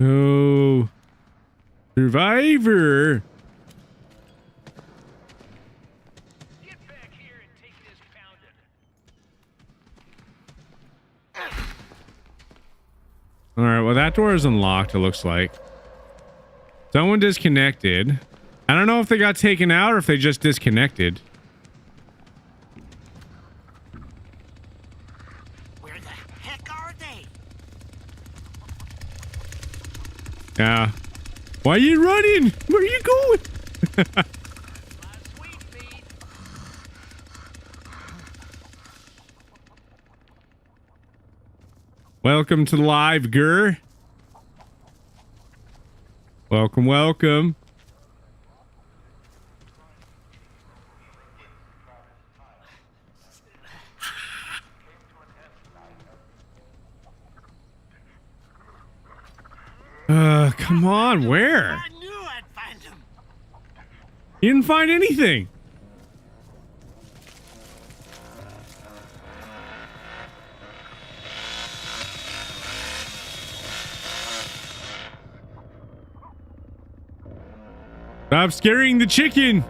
Oh, Survivor. Get back here and take this pounding. All right, well, that door is unlocked, it looks like. Someone disconnected. I don't know if they got taken out or if they just disconnected. Where the heck are they? Yeah. Why are you running? Where are you going? My sweet meat. Welcome to the live, Gur. Welcome, welcome. Come on, where? I knew I'd find them. You didn't find anything. Stop scaring the chicken.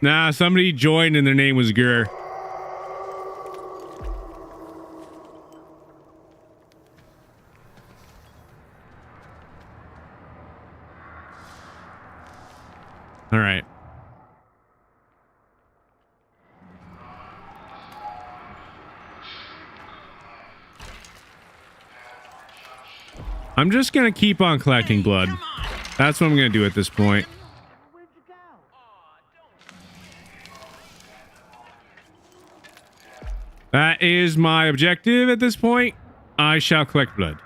Nah, somebody joined and their name was Gur. All right. I'm just gonna keep on collecting blood. Come on. That's what I'm gonna do at this point. Where'd you go? That is my objective at this point. I shall collect blood.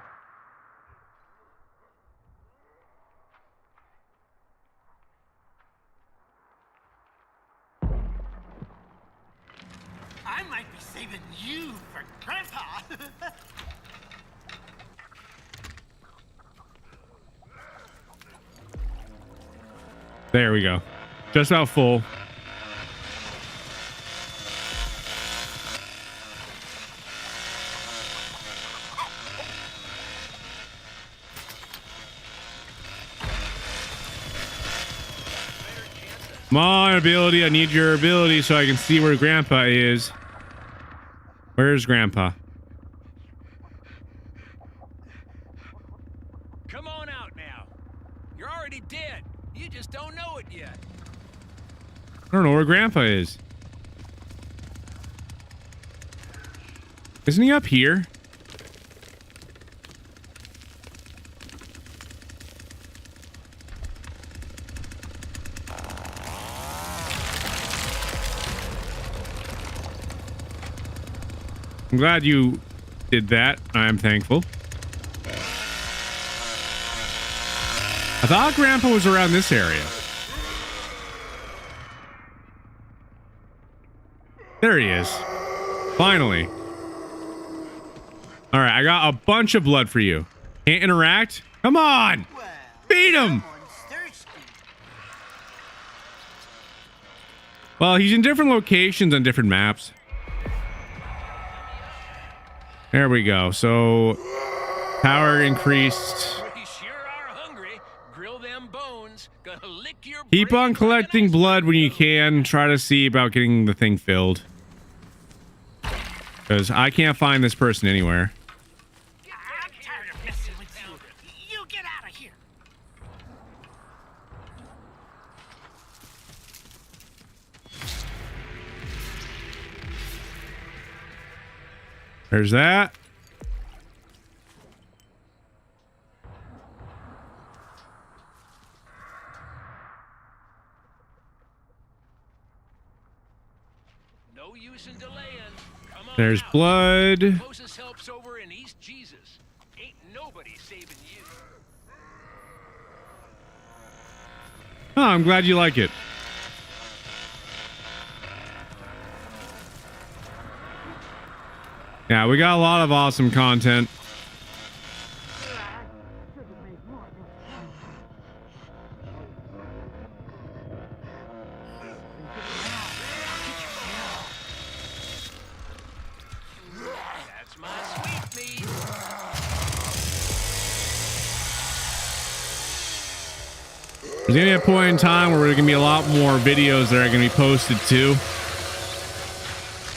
I might be saving you for Grandpa. There we go. Just about full. Come on, ability. I need your ability so I can see where Grandpa is. Where's Grandpa? already dead. You just don't know it yet. I don't know where Grandpa is. Isn't he up here? I'm glad you did that. I'm thankful. I thought Grandpa was around this area. There he is. Finally. All right, I got a bunch of blood for you. Can't interact? Come on! Well, Beat him! someone's thirsty. Well, he's in different locations on different maps. There we go. So, power increased. We sure are hungry. Grill them bones. Gonna lick your Keep brains on like collecting an blood when you can. Try to see about getting the thing filled. Because I can't find this person anywhere. I'm tired of messing with you. You get out of here. There's that. No use in delaying. Come on There's out. blood. Closest help's over in East Jesus. Ain't nobody saving you. Oh, I'm glad you like it. Yeah, we got a lot of awesome content. That's my sweet meat. There's gonna be a point in time where there's gonna be a lot more videos that are gonna be posted too.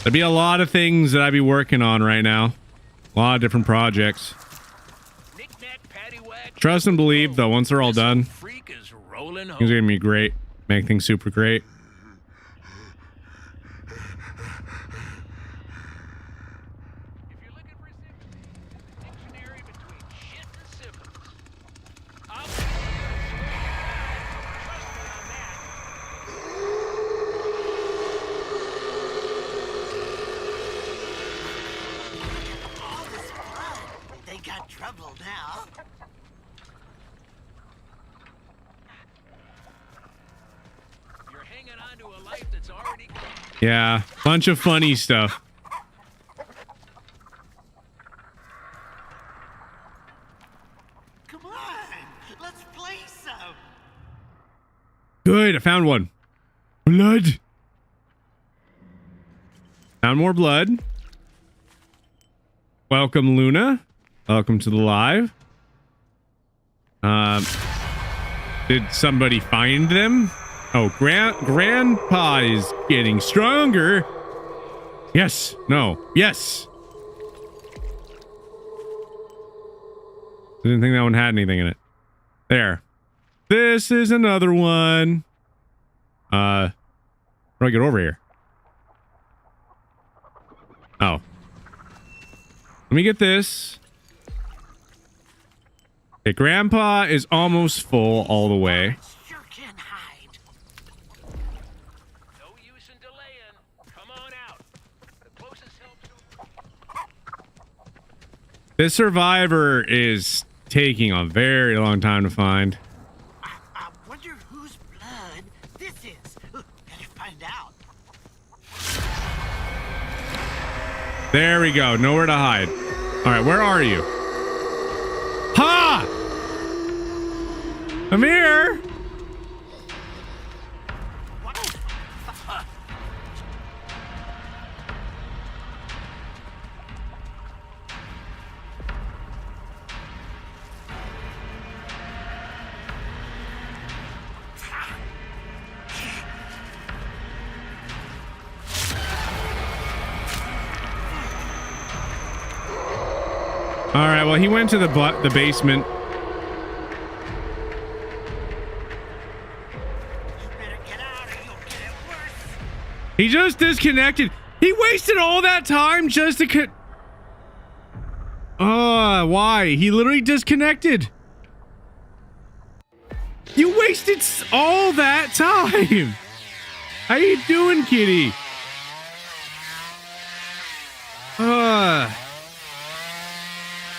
There'd be a lot of things that I'd be working on right now. A lot of different projects. Knick-knack, paddywhack. Trust and believe, though, once they're all This done, old freak is rolling home. it's gonna be great. Make things super great. If you're looking for sympathy, it's a dictionary between shit and syphilis. I'll be trust me on that. All this blood. They got trouble now. You're hanging on to a life that's already gone. Yeah, bunch of funny stuff. Come on, let's play some. Good, I found one. Blood. Found more blood. Welcome, Luna. Welcome to the live. Did somebody find them? Oh, Grandpa is getting stronger. Yes. No. Yes. Didn't think that one had anything in it. There. This is another one. How do I get over here? Oh. Let me get this. Okay, Grandpa is almost full all the way. Sure can hide. No use in delaying. Come on out. The closest help's over. This survivor is taking a very long time to find. I wonder whose blood this is. Better find out. There we go. Nowhere to hide. All right, where are you? Ha! I'm here. All right, well, he went to the basement. He just disconnected. He wasted all that time just to why? He literally disconnected. You wasted all that time. How you doing, kitty?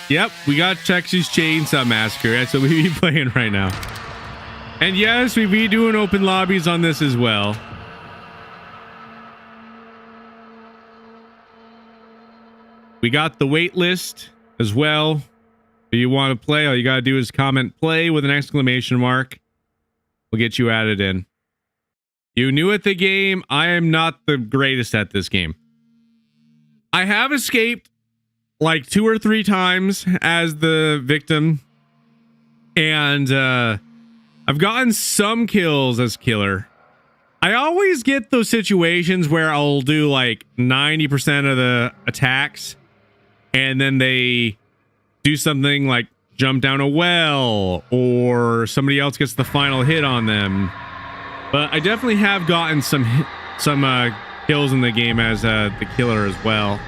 Yep, we got Texas Chainsaw Massacre. That's what we be playing right now. And yes, we be doing open lobbies on this as well. We got the wait list as well. If you want to play, all you gotta do is comment play with an exclamation mark. We'll get you added in. You new at the game. I am not the greatest at this game. I have escaped like 2 or 3 times as the victim, and I've gotten some kills as killer. I always get those situations where I'll do like 90% of the attacks, and then they do something like jump down a well, or somebody else gets the final hit on them. But I definitely have gotten some kills in the game as the killer as well.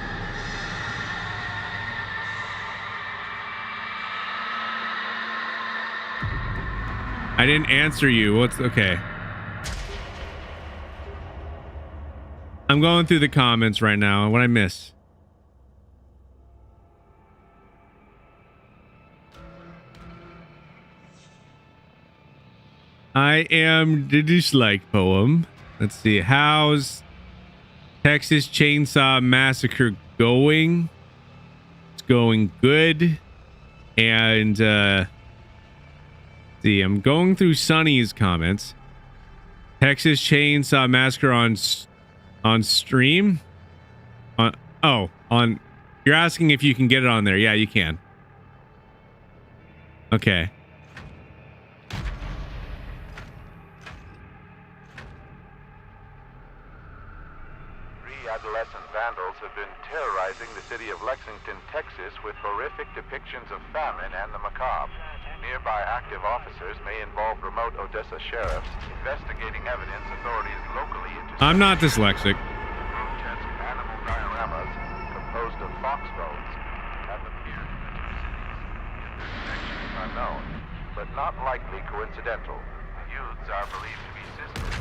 I didn't answer you. What's okay? I'm going through the comments right now. What I miss? I am the dislike poem. Let's see. How's Texas Chainsaw Massacre going? It's going good. And see, I'm going through Sunny's comments. Texas Chainsaw Massacre on stream. On. You're asking if you can get it on there. Yeah, you can. Okay. Adolescent vandals have been terrorizing the city of Lexington, Texas with horrific depictions of famine and the macabre. Nearby active officers may involve remote Odessa sheriffs investigating evidence authorities locally intercepted. I'm not dyslexic. Grotesque animal dioramas composed of fox bones have appeared in the two cities. Their connections are known, but not likely coincidental. The youths are believed to be sisters.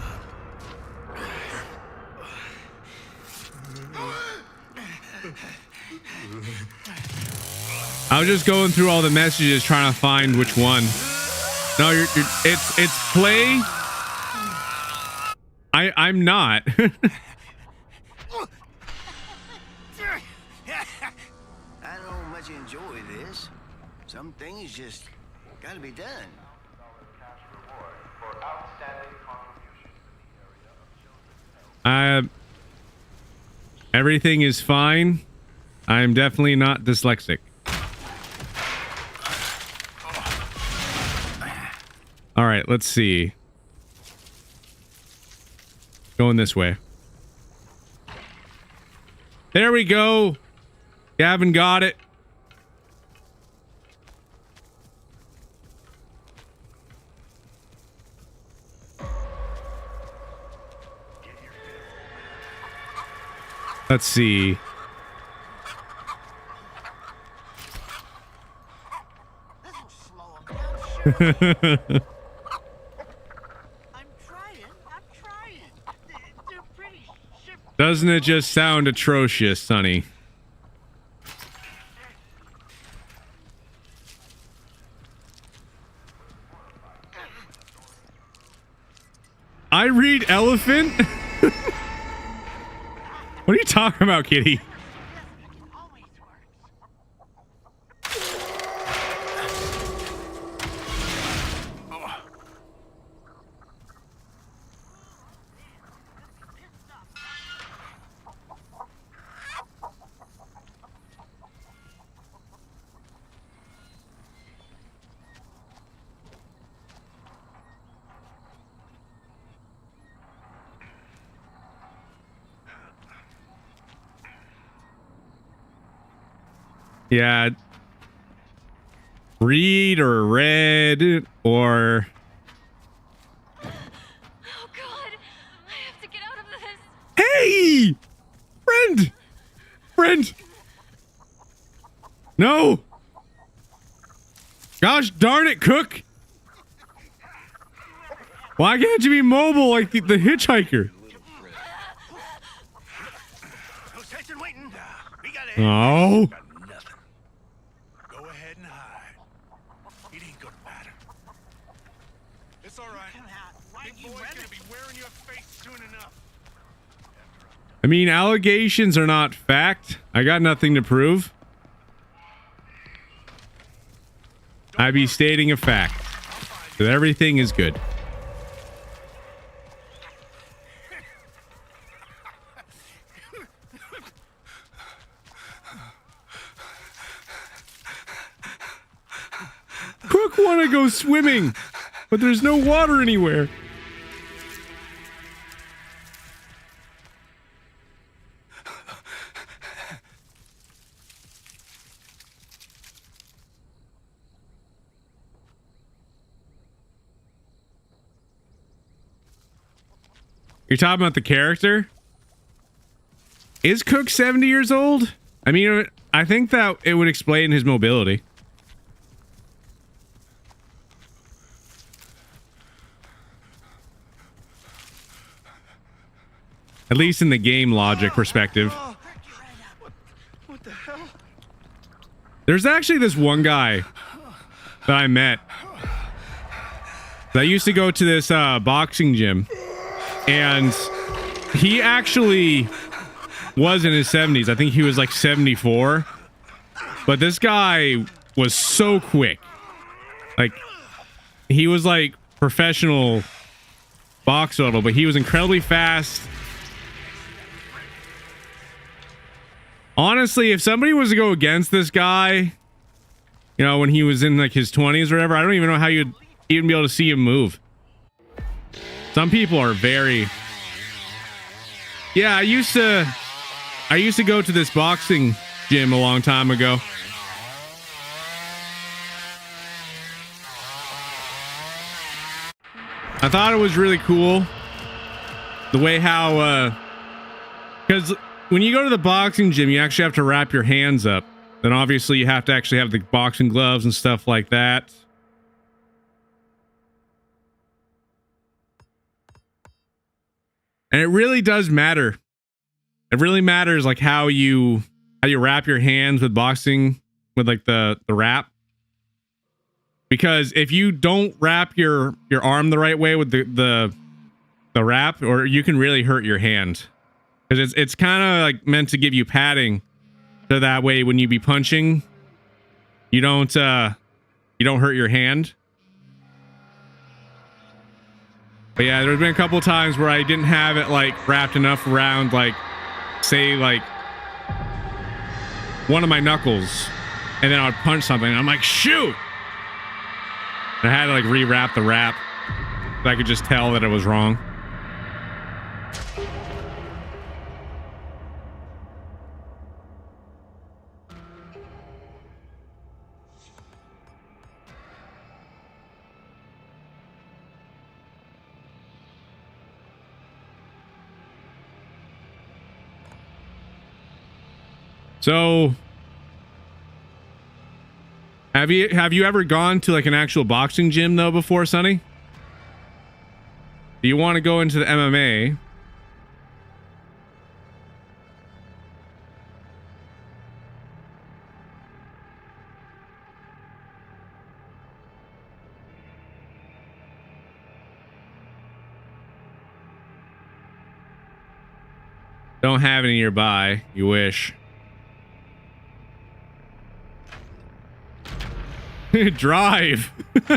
I was just going through all the messages trying to find which one. No, it's play. I'm not. I don't much enjoy this. Some things just gotta be done. Everything is fine. I'm definitely not dyslexic. All right, let's see. Going this way. There we go. Gavin got it. Let's see. I'm trying. They're pretty shifty. Doesn't it just sound atrocious, Sonny? I read elephant? What are you talking about, kitty? Yeah. Read or read or... Oh God, I have to get out of this. Hey! Friend! Friend! No! Gosh darn it, Cook! Why can't you be mobile like the hitchhiker? No sense in waiting. We gotta Oh. got nothing. Go ahead and hide. It ain't gonna matter. It's all right. Big boy's gonna be wearing your face soon enough. I mean, allegations are not fact. I got nothing to prove. I be stating a fact that everything is good. Cook want to go swimming, but there's no water anywhere. You're talking about the character? Is Cook 70 years old? I mean, I think that it would explain his mobility. At least in the game logic perspective. What the hell? There's actually this one guy that I met that used to go to this boxing gym. And he actually was in his 70s. I think he was like 74. But this guy was so quick. Like, he was like professional box level, but he was incredibly fast. Honestly, if somebody was to go against this guy, you know, when he was in like his 20s or whatever, I don't even know how you'd even be able to see him move. Some people are very... Yeah, I used to go to this boxing gym a long time ago. I thought it was really cool the way how because when you go to the boxing gym, you actually have to wrap your hands up. Then obviously you have to actually have the boxing gloves and stuff like that. And it really does matter. It really matters like how you wrap your hands with boxing with like the wrap. Because if you don't wrap your arm the right way with the wrap, or you can really hurt your hand. Because it's kind of like meant to give you padding, so that way when you be punching, you don't hurt your hand. But yeah, there's been a couple times where I didn't have it like wrapped enough around, like, say like one of my knuckles, and then I would punch something and I'm like, shoot! And I had to like rewrap the wrap so I could just tell that it was wrong. So have you ever gone to like an actual boxing gym though before, Sonny? Do you want to go into the MMA? Don't have any nearby. You wish. Drive. A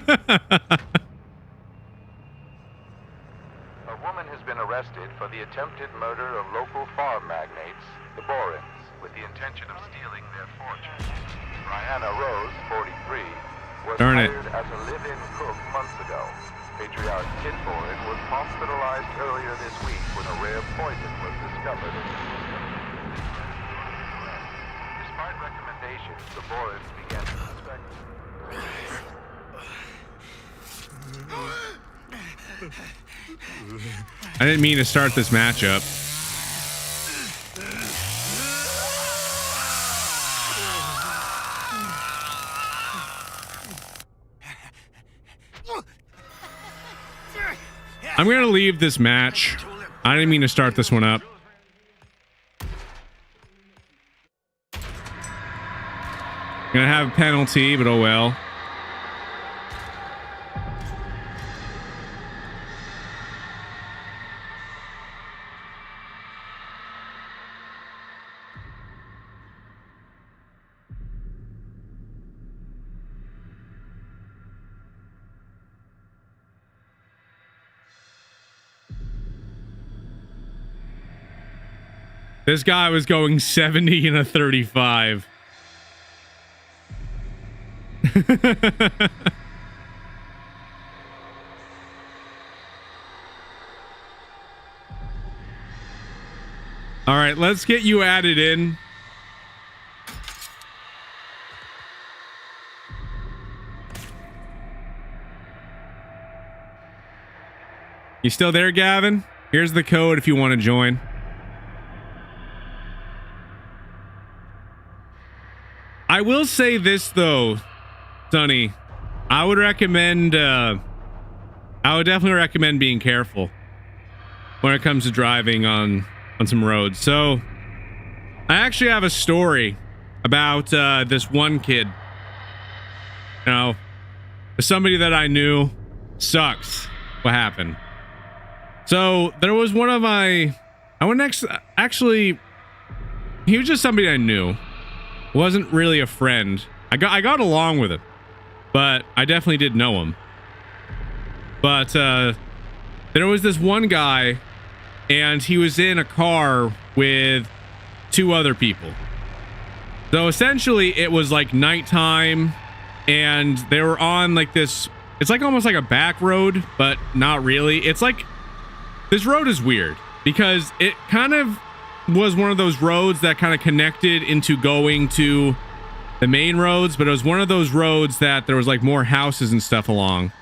woman has been arrested for the attempted murder of local farm magnates, the Borins, with the intention of stealing their fortune. Brianna Rose, 43, was hired as a live-in cook months ago. Patriarch Kit Borin was hospitalized earlier this week when a rare poison was discovered in his system. Despite recommendations, the Borins began to suspect... I didn't mean to start this matchup. I'm gonna leave this match. I didn't mean to start this one up. Gonna have a penalty, but oh well. This guy was going 70 in a 35. All right, let's get you added in. You still there, Gavin? Here's the code if you want to join. I will say this though, Sonny, I would recommend, I would definitely recommend being careful when it comes to driving on some roads. So I actually have a story about this one kid. You know, somebody that I knew. Sucks what happened. So there was one of my, I wouldn't actually, he was just somebody I knew. Wasn't really a friend. I got along with him, but I definitely did know him. But there was this one guy, and he was in a car with two other people. So essentially it was like nighttime, and they were on like this, it's like almost like a back road, but not really. It's like, this road is weird because it kind of was one of those roads that kind of connected into going to the main roads, but it was one of those roads that there was like more houses and stuff along.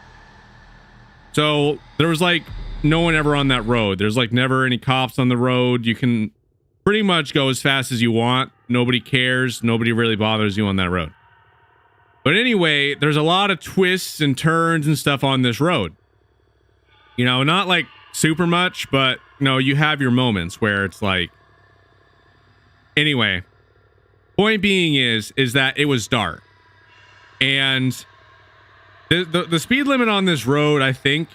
So there was like no one ever on that road. There's like never any cops on the road. You can pretty much go as fast as you want. Nobody cares. Nobody really bothers you on that road. But anyway, there's a lot of twists and turns and stuff on this road. You know, not like super much, but you know, you have your moments where it's like, anyway, point being is that it was dark, and the speed limit on this road, I think,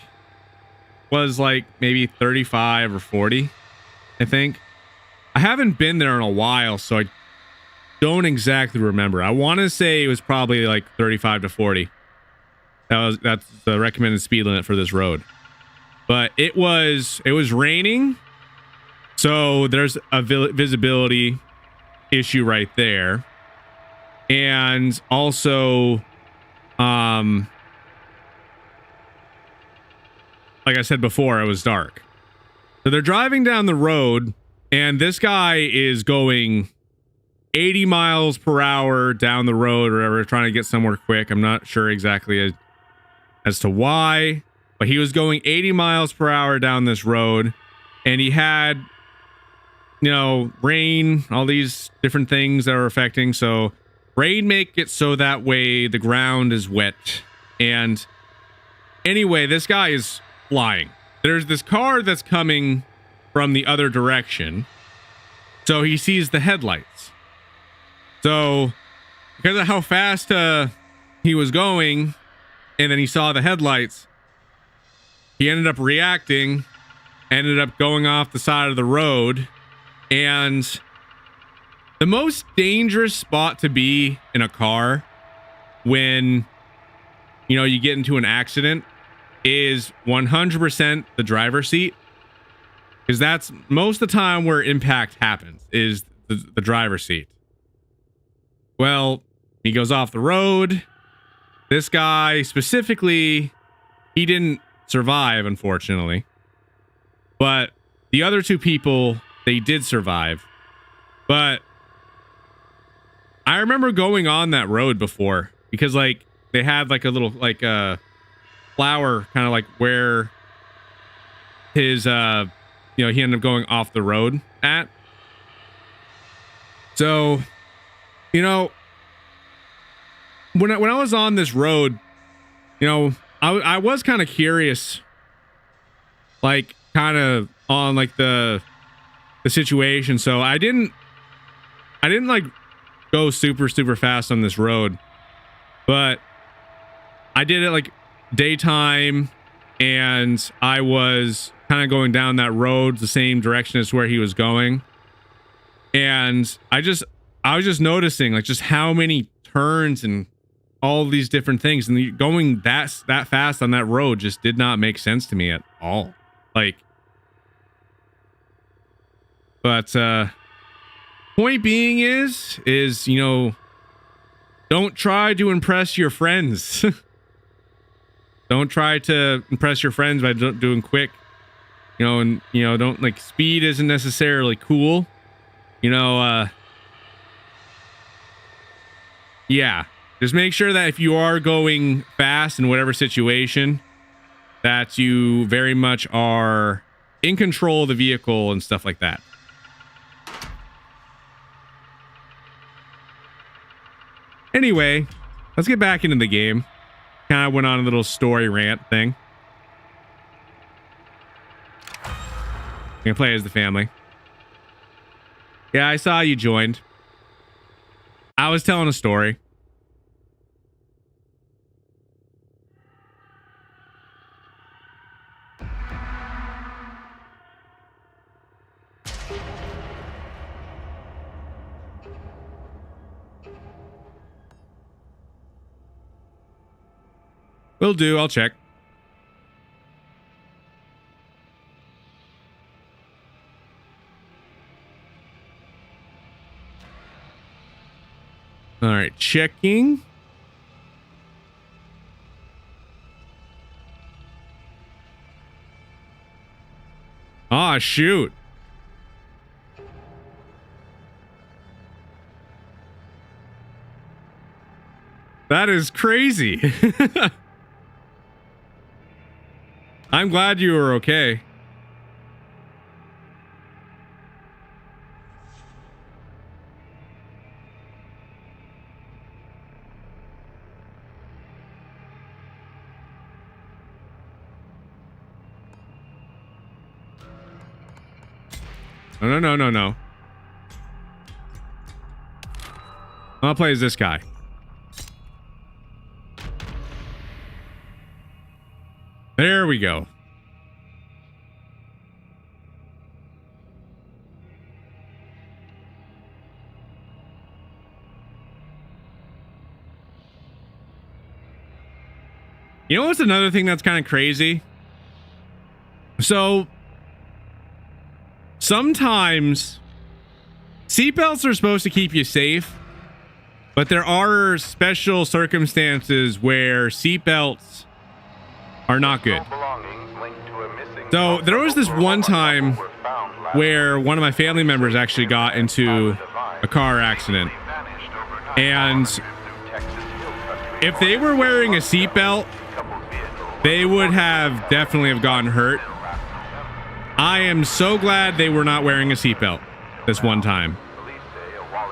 was like maybe 35 or 40. I think. I haven't been there in a while, so I don't exactly remember. I want to say it was probably like 35 to 40. That's the recommended speed limit for this road. But it was raining, so there's a visibility issue right there. And also, like I said before, it was dark. So they're driving down the road, and this guy is going 80 miles per hour down the road or whatever, trying to get somewhere quick. I'm not sure exactly as to why, but he was going 80 miles per hour down this road, and he had, you know, rain, all these different things that are affecting. So rain make it so that way the ground is wet. And anyway, this guy is flying. There's this car that's coming from the other direction. So he sees the headlights. So because of how fast he was going, and then he saw the headlights, he ended up reacting, ended up going off the side of the road. And the most dangerous spot to be in a car when, you know, you get into an accident is 100% the driver's seat, because that's most of the time where impact happens, is the driver's seat. Well, he goes off the road. This guy specifically, he didn't survive, unfortunately, but the other two people, they did survive. But I remember going on that road before, because like they had like a little like flower kind of like where his you know, he ended up going off the road at. So, you know, when I was on this road, you know, I was kind of curious like kind of on like the situation. So I didn't like go super fast on this road, but I did it like daytime, and I was kind of going down that road the same direction as where he was going. And I was just noticing like just how many turns and all these different things, and going that fast on that road just did not make sense to me at all. Like, but point being is you know, don't try to impress your friends. Don't try to impress your friends by doing quick, you know, and you know, don't like, speed isn't necessarily cool, you know. Yeah, just make sure that if you are going fast in whatever situation, that you very much are in control of the vehicle and stuff like that. Anyway, let's get back into the game. Kind of went on a little story rant thing. I'm gonna play as the family. Yeah, I saw you joined. I was telling a story. Will do. I'll check. All right, checking. Ah, shoot. That is crazy. I'm glad you were okay. No. I'll play as this guy. There we go. You know what's another thing that's kind of crazy? So sometimes seatbelts are supposed to keep you safe, but there are special circumstances where seatbelts are not good. So there was this one time where one of my family members actually got into a car accident, and if they were wearing a seatbelt, they would have definitely have gotten hurt. I am so glad they were not wearing a seatbelt this one time.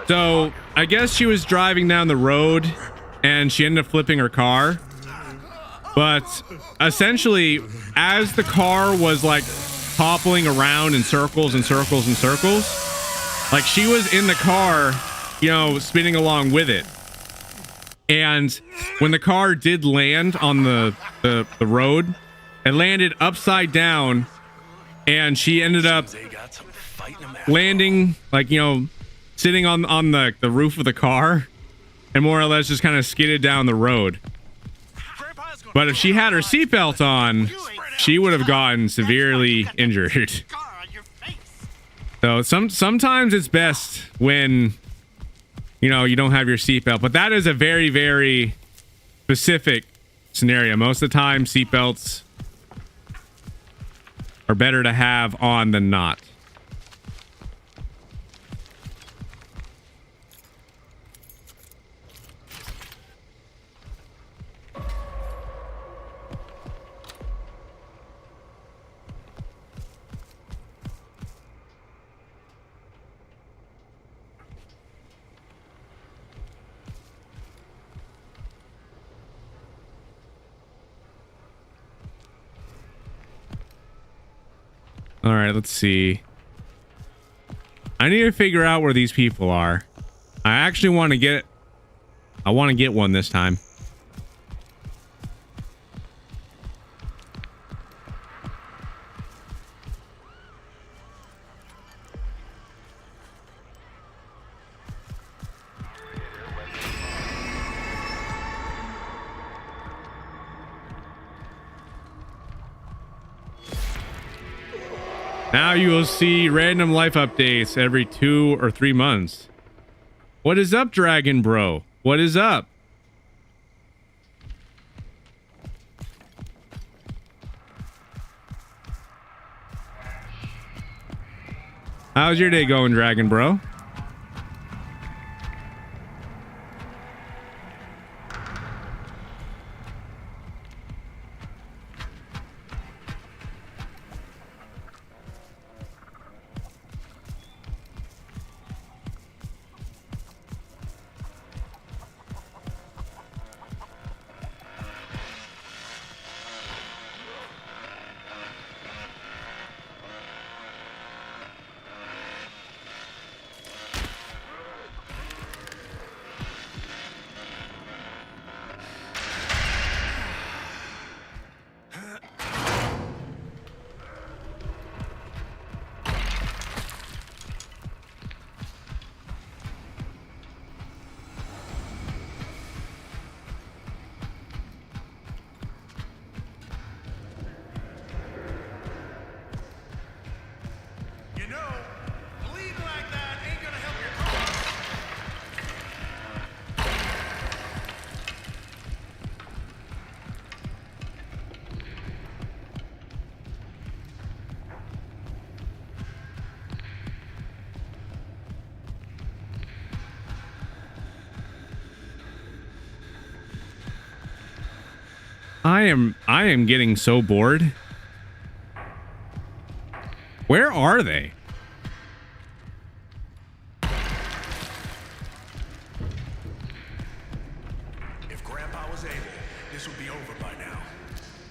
So I guess she was driving down the road and she ended up flipping her car. But essentially, as the car was like toppling around in circles and circles and circles, like she was in the car, you know, spinning along with it. And when the car did land on the road, it landed upside down, and she ended up landing, like, you know, sitting on the roof of the car, and more or less just kind of skidded down the road. But if she had her seatbelt on, she would have gotten severely injured. So sometimes it's best when, you know, you don't have your seatbelt. But that is a very, very specific scenario. Most of the time, seatbelts are better to have on than not. All right, let's see. I need to figure out where these people are. I actually want to get one this time. Now you will see random life updates every 2 or 3 months. What is up, Dragon Bro? What is up? How's your day going, Dragon Bro? I am getting so bored. Where are they? If Grandpa was able, this would be over by now.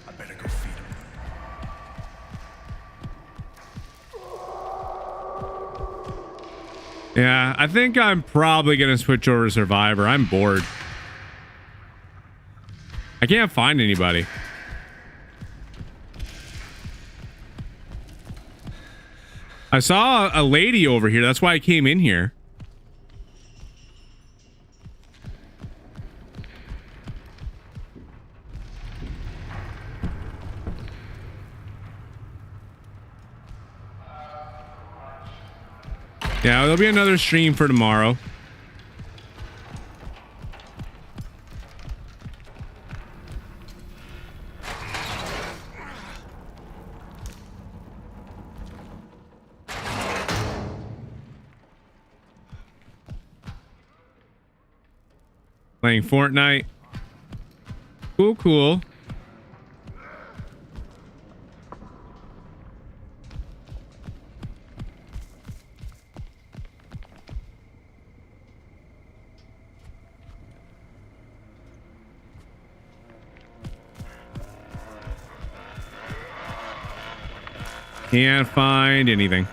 I better go feed him. Yeah, I think I'm probably gonna switch over to Survivor. I'm bored. I can't find anybody. I saw a lady over here. That's why I came in here. Yeah, there'll be another stream for tomorrow. Playing Fortnite. Cool, cool. Can't find anything.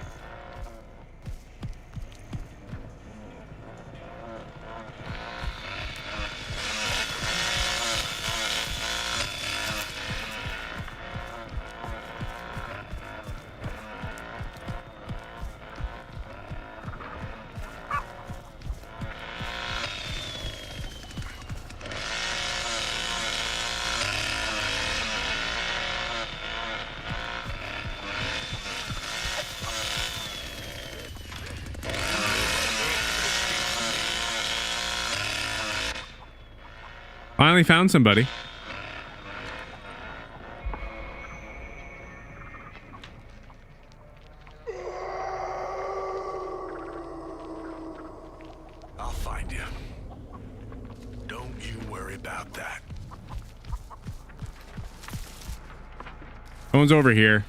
Finally found somebody. I'll find you. Don't you worry about that. Someone's over here.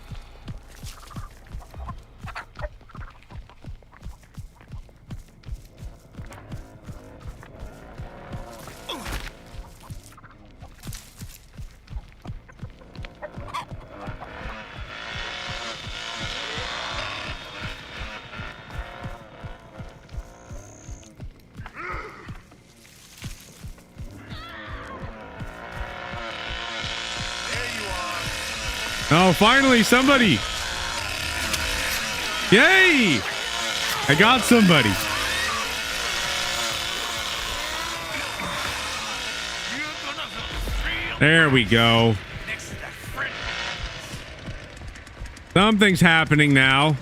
Oh, finally, somebody. Yay! I got somebody. There we go. Something's happening now.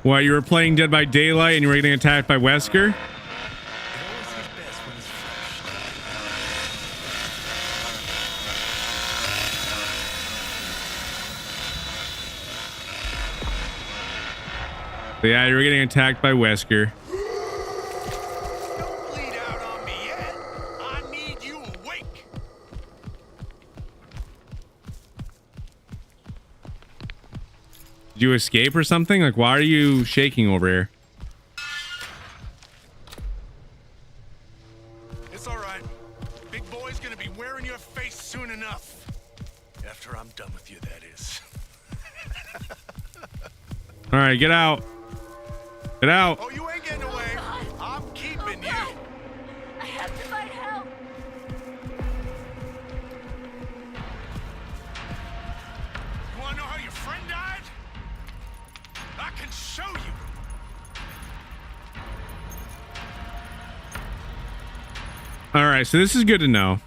What, you were playing Dead by Daylight and you were getting attacked by Wesker? Yeah, you were getting attacked by Wesker. Don't bleed out on me yet. I need you awake. Did you escape or something? Like, why are you shaking over here? It's all right. Big boy's gonna be wearing your face soon enough. After I'm done with you, that is. All right, get out. Get out. Oh, you ain't getting away. I'm keeping you. I have to find help. You wanna know how your friend died? I can show you. All right, so this is good to know.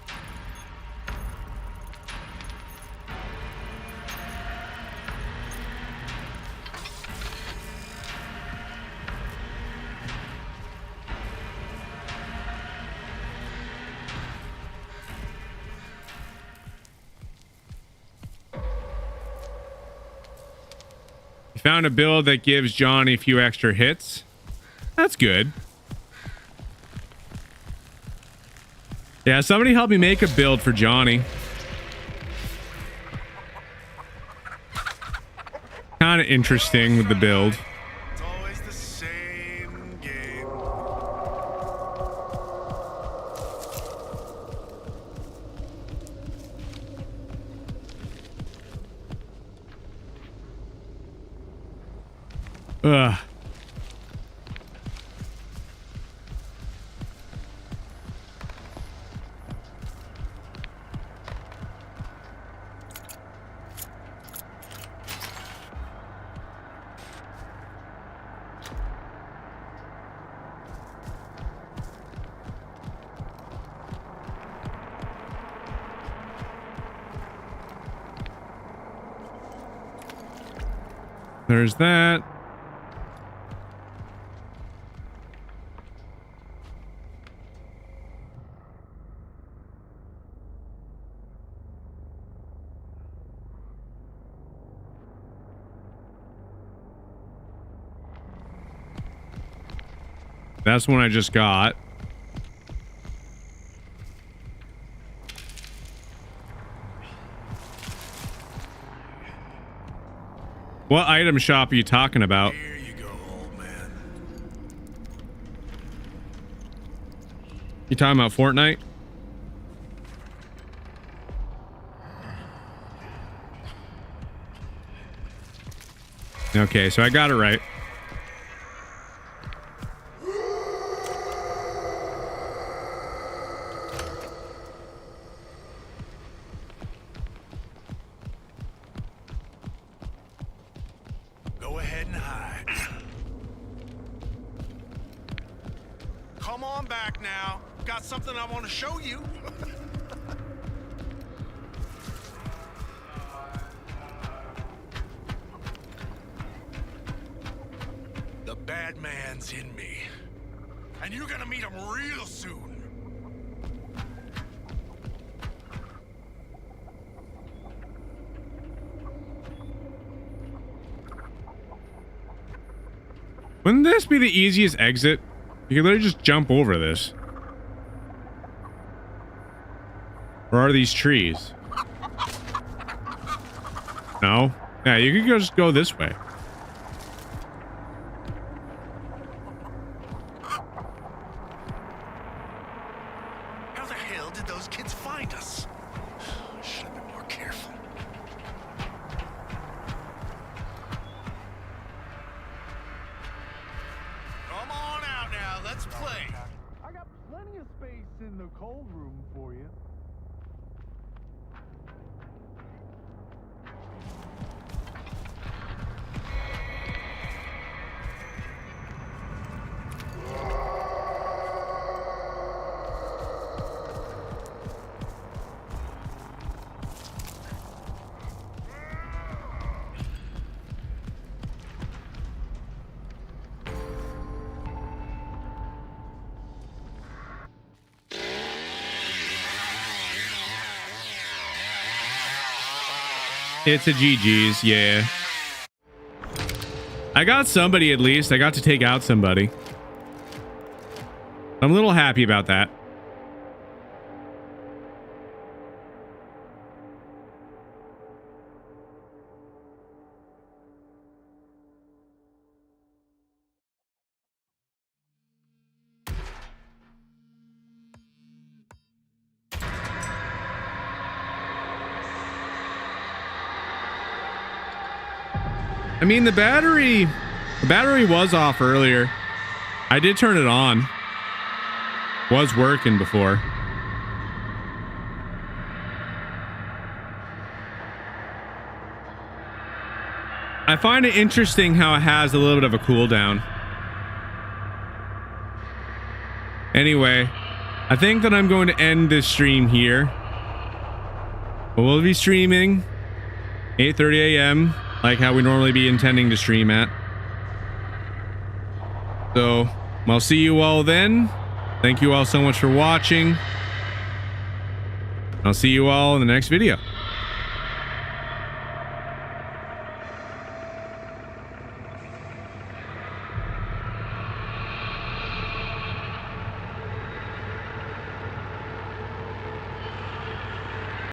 Found a build that gives Johnny a few extra hits. That's good. Yeah, somebody help me make a build for Johnny. Kind of interesting with the build. It's always the same game. Ugh. There's that. That's one I just got. What item shop are you talking about? Here you go, old man. You talking about Fortnite? Okay, so I got it right. Go ahead and hide. Come on back now. Got something I want to show you. The bad man's in me. And you're gonna meet him real soon. Wouldn't this be the easiest exit? You could literally just jump over this. Or are these trees? No? Yeah, you could just go this way. How the hell did those kids find us? Should have been more careful. let's play. I got plenty of space in the cold room for you. It's a GG's, yeah. I got somebody at least. I got to take out somebody. I'm a little happy about that. I mean, the battery was off earlier. I did turn it on. Was working before. I find it interesting how it has a little bit of a cooldown. Anyway, I think that I'm going to end this stream here. We'll be streaming 8:30 a.m. like how we normally be intending to stream at. So I'll see you all then. Thank you all so much for watching. I'll see you all in the next video.